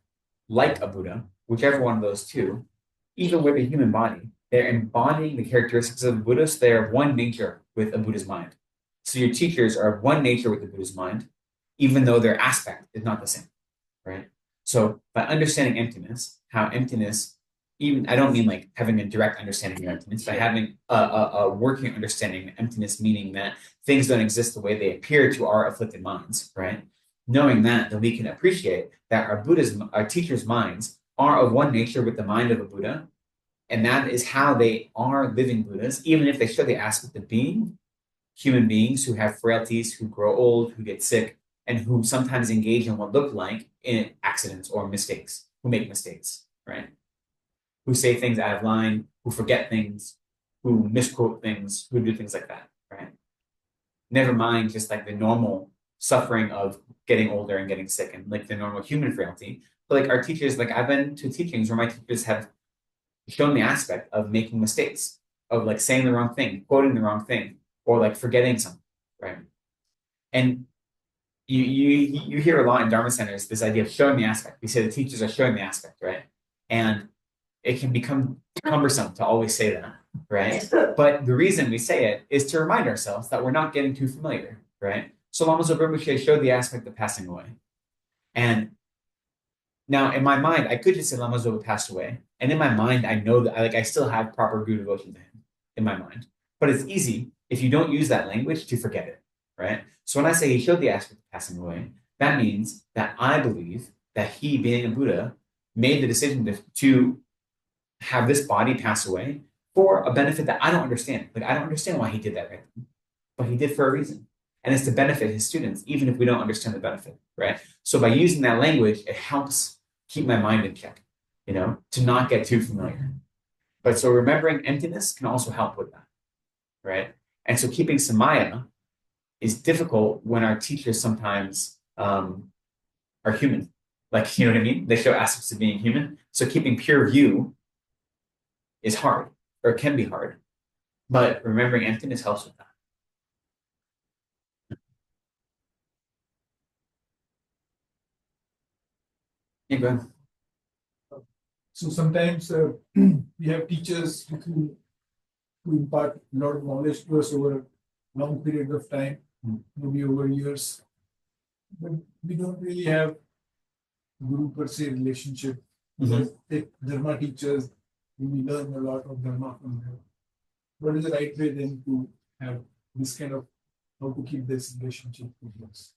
like a Buddha, whichever one of those two, even with a human body, they're embodying the characteristics of the Buddha, so they are of one nature with a Buddha's mind. So your teachers are of one nature with the Buddha's mind, even though their aspect is not the same, right? So by understanding emptiness, how emptiness, even I don't mean like having a direct understanding of emptiness, by having a working understanding of emptiness, meaning that things don't exist the way they appear to our afflicted minds, right? Knowing that, then we can appreciate that our teachers' minds are of one nature with the mind of a Buddha, and that is how they are living Buddhas, even if they show the aspect of being human beings who have frailties, who grow old, who get sick, and who sometimes engage in what look like in accidents or mistakes, who make mistakes, right? Who say things out of line, who forget things, who misquote things, who do things like that, right? Never mind just like the normal suffering of getting older and getting sick and like the normal human frailty. But like our teachers, like I've been to teachings where my teachers have shown the aspect of making mistakes, of like saying the wrong thing, quoting the wrong thing, or like forgetting something, right? And you hear a lot in Dharma centers this idea of showing the aspect. We say the teachers are showing the aspect, right? And it can become cumbersome to always say that, right? But the reason we say it is to remind ourselves that we're not getting too familiar, right? So Lama Zopa Rinpoche showed the aspect of passing away. And now in my mind, I could just say Lama Zopa passed away. And in my mind, I know that I still have proper guru devotion to him in my mind. But it's easy if you don't use that language to forget it, right? So when I say he showed the aspect of passing away, that means that I believe that he, being a Buddha, made the decision to have this body pass away for a benefit that I don't understand. Like I don't understand why he did that, right? But he did for a reason. And it's to benefit his students, even if we don't understand the benefit, right? So by using that language, it helps keep my mind in check, to not get too familiar. But so remembering emptiness can also help with that, right? And so keeping samaya is difficult when our teachers sometimes are human. Like, you know what I mean? They show aspects of being human. So keeping pure view is hard, or can be hard. But remembering emptiness helps with that. Yeah, go ahead. So sometimes we have teachers who impart a lot of knowledge to us over a long period of time, maybe over years. But we don't really have guru per se relationship. Because the Dharma teachers, we learn a lot of Dharma from them. What is the right way then to have this kind of how to keep this relationship with us?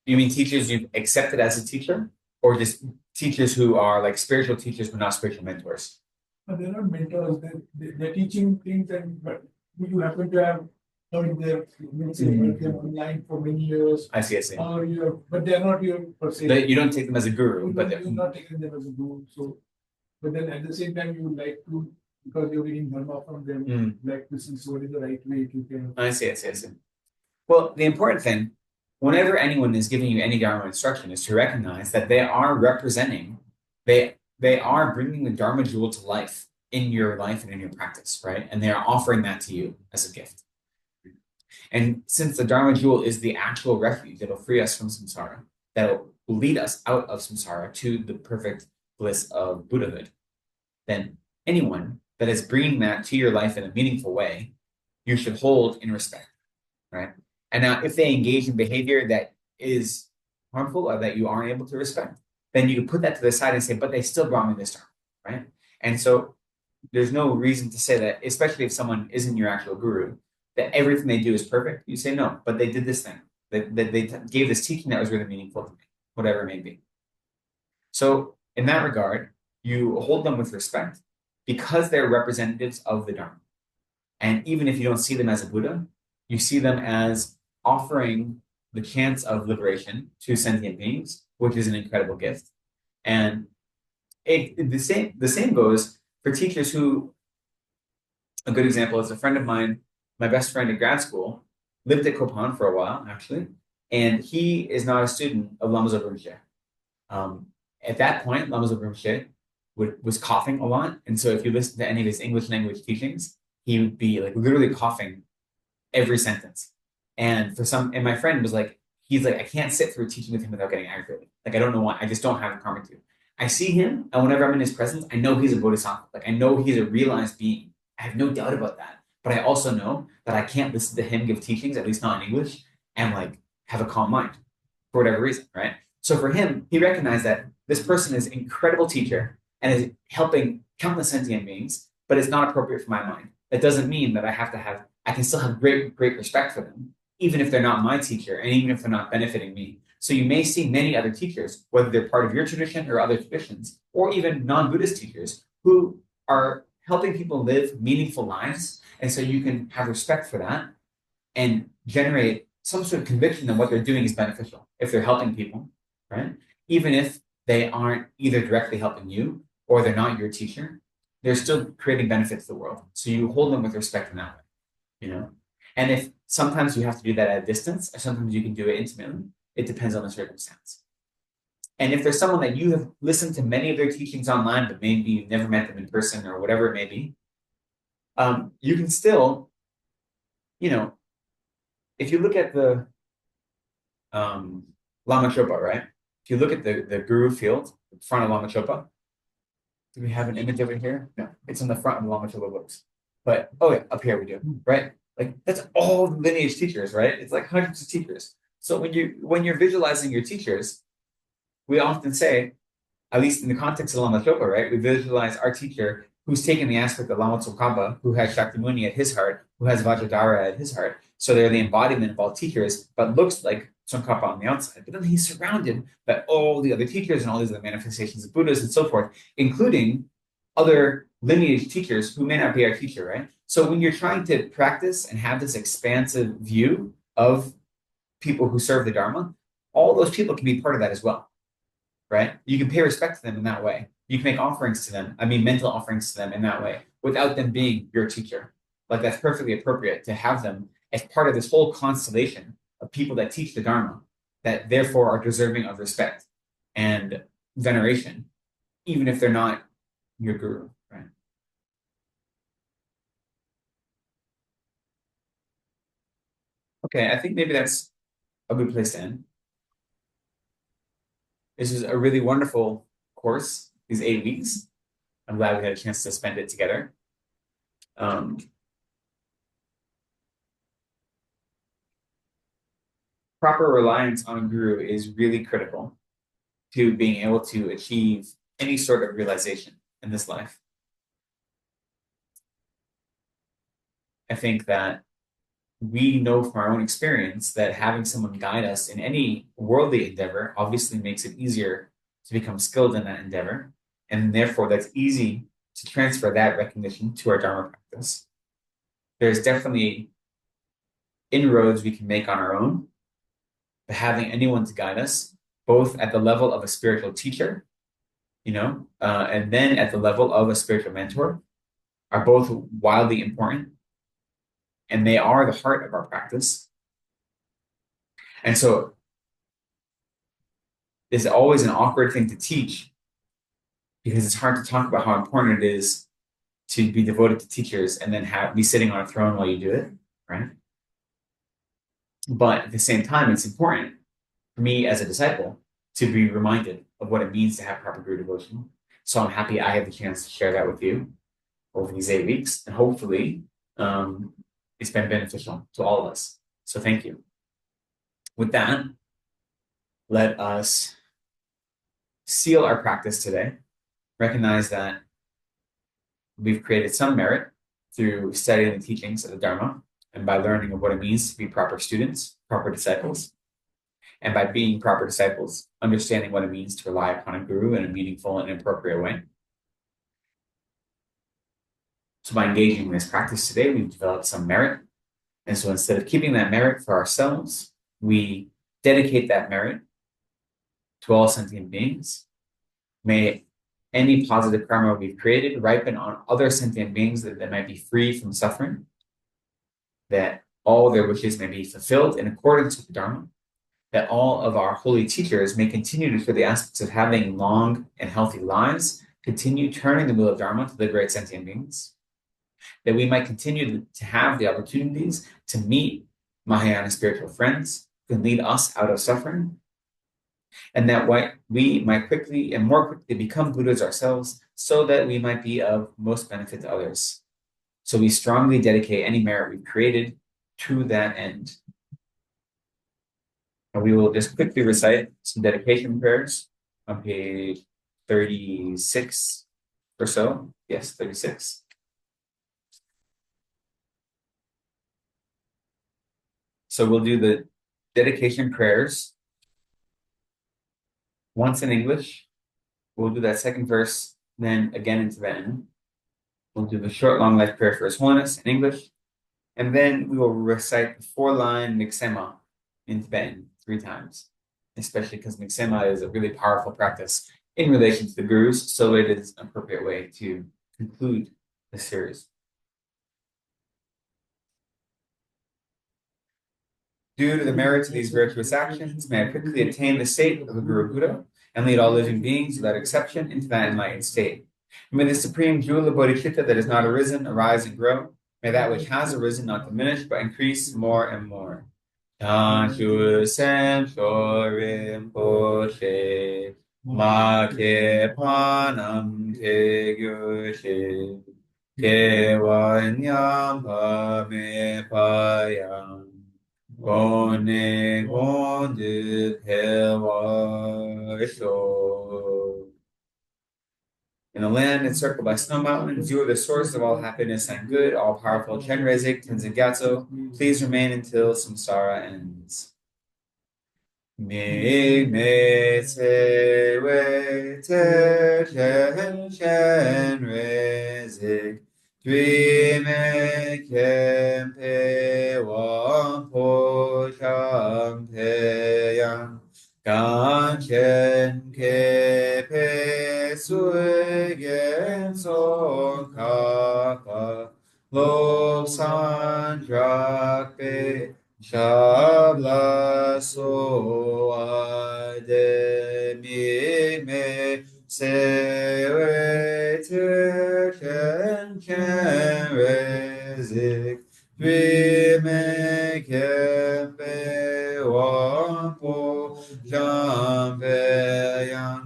You mean teachers you've accepted as a teacher, or just teachers who are like spiritual teachers but not spiritual mentors? But they're not mentors. They're teaching things, but you happen to have heard their them online for many years. I see. Or but they're not your per se. You don't take them as a guru, but you're not taking them as a guru. So, but then at the same time, you would like to, because you're getting Dharma from them, like this is what is the right way to kind of. I see. Well, the important thing, whenever anyone is giving you any Dharma instruction, is to recognize that they are representing, they are bringing the Dharma jewel to life in your life and in your practice, right? And they are offering that to you as a gift. And since the Dharma jewel is the actual refuge that will free us from samsara, that will lead us out of samsara to the perfect bliss of Buddhahood, then anyone that is bringing that to your life in a meaningful way, you should hold in respect. right? And now if they engage in behavior that is harmful or that you aren't able to respect, then you can put that to the side and say, but they still brought me this Dharma, right? And so there's no reason to say that, especially if someone isn't your actual guru, that everything they do is perfect. You say, no, but they did this thing. They gave this teaching that was really meaningful to me, whatever it may be. So in that regard, you hold them with respect because they're representatives of the Dharma. And even if you don't see them as a Buddha, you see them as offering the chance of liberation to sentient beings, which is an incredible gift. And the same goes for teachers who, a good example is a friend of mine, my best friend in grad school, lived at Kopan for a while, actually, and he is not a student of Lama Zopa Rinpoche. At that point, Lama Zopa Rinpoche was coughing a lot, and so if you listen to any of his English language teachings, he would be like literally coughing every sentence. And my friend was like, he's like, I can't sit through teaching with him without getting aggravated. Like, I don't know why. I just don't have the karma to. I see him, and whenever I'm in his presence, I know he's a bodhisattva. Like, I know he's a realized being. I have no doubt about that. But I also know that I can't listen to him give teachings, at least not in English, and like have a calm mind for whatever reason, right? So for him, he recognized that this person is an incredible teacher and is helping countless sentient beings, but it's not appropriate for my mind. That doesn't mean that I can still have great respect for them, even if they're not my teacher and even if they're not benefiting me. So you may see many other teachers, whether they're part of your tradition or other traditions, or even non-Buddhist teachers who are helping people live meaningful lives. And so you can have respect for that and generate some sort of conviction that what they're doing is beneficial if they're helping people, right? Even if they aren't either directly helping you or they're not your teacher, they're still creating benefits to the world. So you hold them with respect in that way, you know? And if sometimes you have to do that at a distance, or sometimes you can do it intimately, it depends on the circumstance. And if there's someone that you have listened to many of their teachings online, but maybe you've never met them in person or whatever it may be, you can still, you know, if you look at the Lama Chopa, right? If you look at the Guru field in front of Lama Chopa, do we have an image of it here? No, it's on the front of the Lama Chopa books. But, oh yeah, up here we do, right? Like, that's all the lineage teachers, right? It's like hundreds of teachers. So when you're visualizing your teachers, we often say, at least in the context of Lama Chopa, right? We visualize our teacher who's taken the aspect of Lama Tsongkhapa, who has Shakyamuni at his heart, who has Vajradhara at his heart. So they're the embodiment of all teachers, but looks like Tsongkhapa on the outside. But then he's surrounded by all the other teachers and all these other manifestations of Buddhas and so forth, including other lineage teachers who may not be our teacher, right? So when you're trying to practice and have this expansive view of people who serve the Dharma, all those people can be part of that as well, right? You can pay respect to them in that way. You can make offerings to them, mental offerings to them in that way, without them being your teacher. Like, that's perfectly appropriate to have them as part of this whole constellation of people that teach the Dharma, that therefore are deserving of respect and veneration, even if they're not your guru, right? Okay, I think maybe that's a good place to end. This is a really wonderful course, these 8 weeks. I'm glad we had a chance to spend it together. Proper reliance on a guru is really critical to being able to achieve any sort of realization in this life. I think that we know from our own experience that having someone guide us in any worldly endeavor obviously makes it easier to become skilled in that endeavor. And therefore, that's easy to transfer that recognition to our Dharma practice. There's definitely inroads we can make on our own, but having anyone to guide us, both at the level of a spiritual teacher, and then at the level of a spiritual mentor, are both wildly important. And they are the heart of our practice. And so it's always an awkward thing to teach because it's hard to talk about how important it is to be devoted to teachers and then be sitting on a throne while you do it, right? But at the same time, it's important for me as a disciple to be reminded of what it means to have proper guru devotion. So I'm happy I had the chance to share that with you over these 8 weeks. And hopefully, it's been beneficial to all of us. So thank you. With that, let us seal our practice today. Recognize that we've created some merit through studying the teachings of the Dharma and by learning of what it means to be proper students, proper disciples. And by being proper disciples, understanding what it means to rely upon a guru in a meaningful and appropriate way. So by engaging in this practice today, we've developed some merit. And so instead of keeping that merit for ourselves, we dedicate that merit to all sentient beings. May any positive karma we've created ripen on other sentient beings that might be free from suffering, that all their wishes may be fulfilled in accordance with the Dharma, that all of our holy teachers may continue to, through the aspects of having long and healthy lives, continue turning the wheel of Dharma to the great sentient beings, that we might continue to have the opportunities to meet Mahayana spiritual friends who can lead us out of suffering, and that we might quickly and more quickly become Buddhas ourselves so that we might be of most benefit to others. So we strongly dedicate any merit we've created to that end. And we will just quickly recite some dedication prayers on page 36 or so. Yes, 36. So we'll do the dedication prayers once in English. We'll do that second verse, then again in Tibetan. We'll do the short, long life prayer for His Holiness in English. And then we will recite the 4-line Miksema in Tibetan 3 times, especially because Miksema is a really powerful practice in relation to the gurus, so it is an appropriate way to conclude the series. Due to the merits of these virtuous actions, may I quickly attain the state of the Guru Buddha and lead all living beings without exception into that enlightened state. And may the supreme jewel of bodhicitta that has not arisen arise and grow. May that which has arisen not diminish, but increase more and more. Tanshu sem shorim poshe ma ke panam te gyushe ke wanyam pa me payam gone gonde pewa sho. In the land encircled by snow mountains, you are the source of all happiness and good, all-powerful Chenrezig Tenzin Gyatso. Please remain until samsara ends. Mig me te we te Chenrezig Dwi me kempe wampo champe yang Ganchen kepe sui gen son kapa lo san drakpe shabla so ade mi me se we te chen rezik dwi me kepe wampo Jampeyan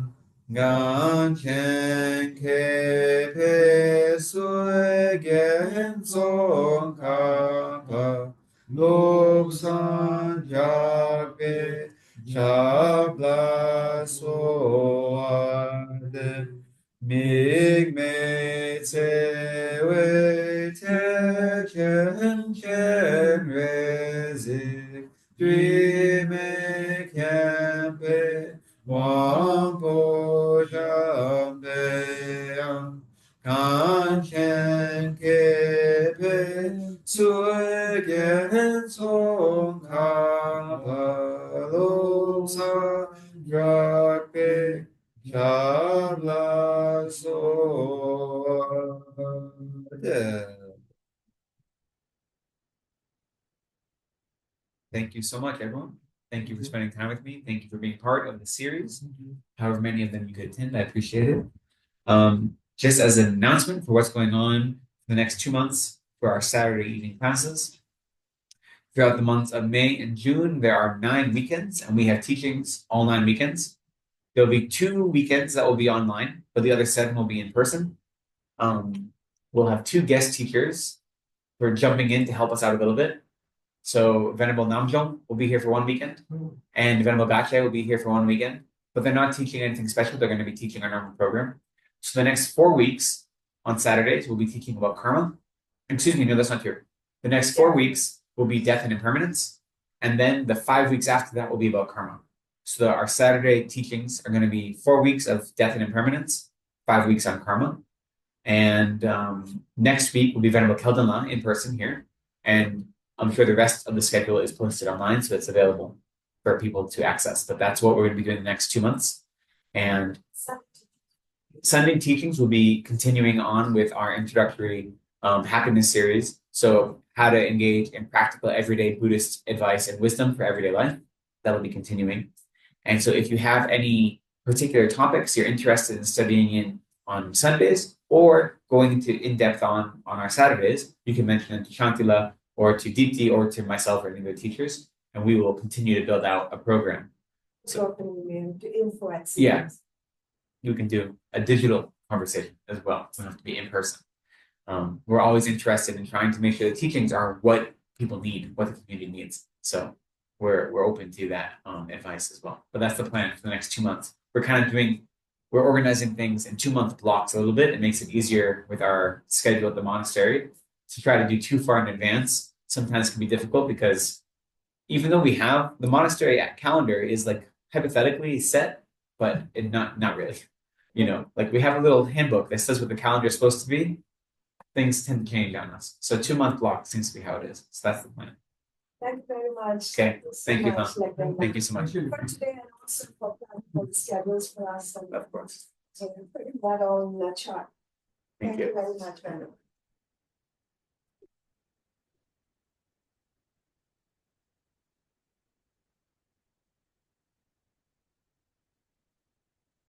Ganchen Kepe Sui Gen Song Kapa Lobsan Jakpe Shabla Soade Mig Me Te We Te Chen Chen Rezik Dwi Me Kempe Wampo Jampeyan Kanchen Kepe Sui Gen Song Kapa Lobsa Drakpe Shabla Soade. Thank you so much, everyone. Thank you for spending time with me. Thank you for being part of the series. However many of them you could attend, I appreciate it. Just as an announcement for what's going on for the next 2 months for our Saturday evening classes. Throughout the months of May and June, there are 9 weekends, and we have teachings all 9 weekends. There'll be 2 weekends that will be online, but the other 7 will be in person. We'll have 2 guest teachers who are jumping in to help us out a little bit. So Venerable Namjong will be here for 1 weekend, and Venerable Gache will be here for 1 weekend, but they're not teaching anything special. They're going to be teaching our normal program. So the next 4 weeks on Saturdays, we'll be teaching about karma. Excuse me, no, that's not true. The next 4 weeks will be death and impermanence, and then the 5 weeks after that will be about karma. So our Saturday teachings are going to be 4 weeks of death and impermanence, 5 weeks on karma. And next week will be Venerable Kelden in person here. And I'm sure the rest of the schedule is posted online, so it's available for people to access. But that's what we're going to be doing the next 2 months. And Sunday teachings will be continuing on with our introductory happiness series. So how to engage in practical everyday Buddhist advice and wisdom for everyday life. That will be continuing. And so if you have any particular topics you're interested in studying in on Sundays or going into in-depth on our Saturdays, you can mention it to Shantila or to Deepti or to myself or any of the teachers, and we will continue to build out a program. So to influence. Yeah, you can do a digital conversation as well. It doesn't have to be in person. We're always interested in trying to make sure the teachings are what people need, what the community needs. So we're open to that advice as well. But that's the plan for the next 2 months. We're organizing things in 2-month blocks a little bit. It makes it easier with our schedule at the monastery. To try to do too far in advance sometimes can be difficult because even though we have the monastery calendar is like hypothetically set, but not really. You know, like we have a little handbook that says what the calendar is supposed to be. Things tend to change on us. So 2-month block seems to be how it is. So that's the plan. Thank you very much. Okay. Thank you, much, Tom. Thank you so much. for today and also for planning for the schedules for us. And Of course. so putting that all in the chart. Thank you. Very much, Venerable.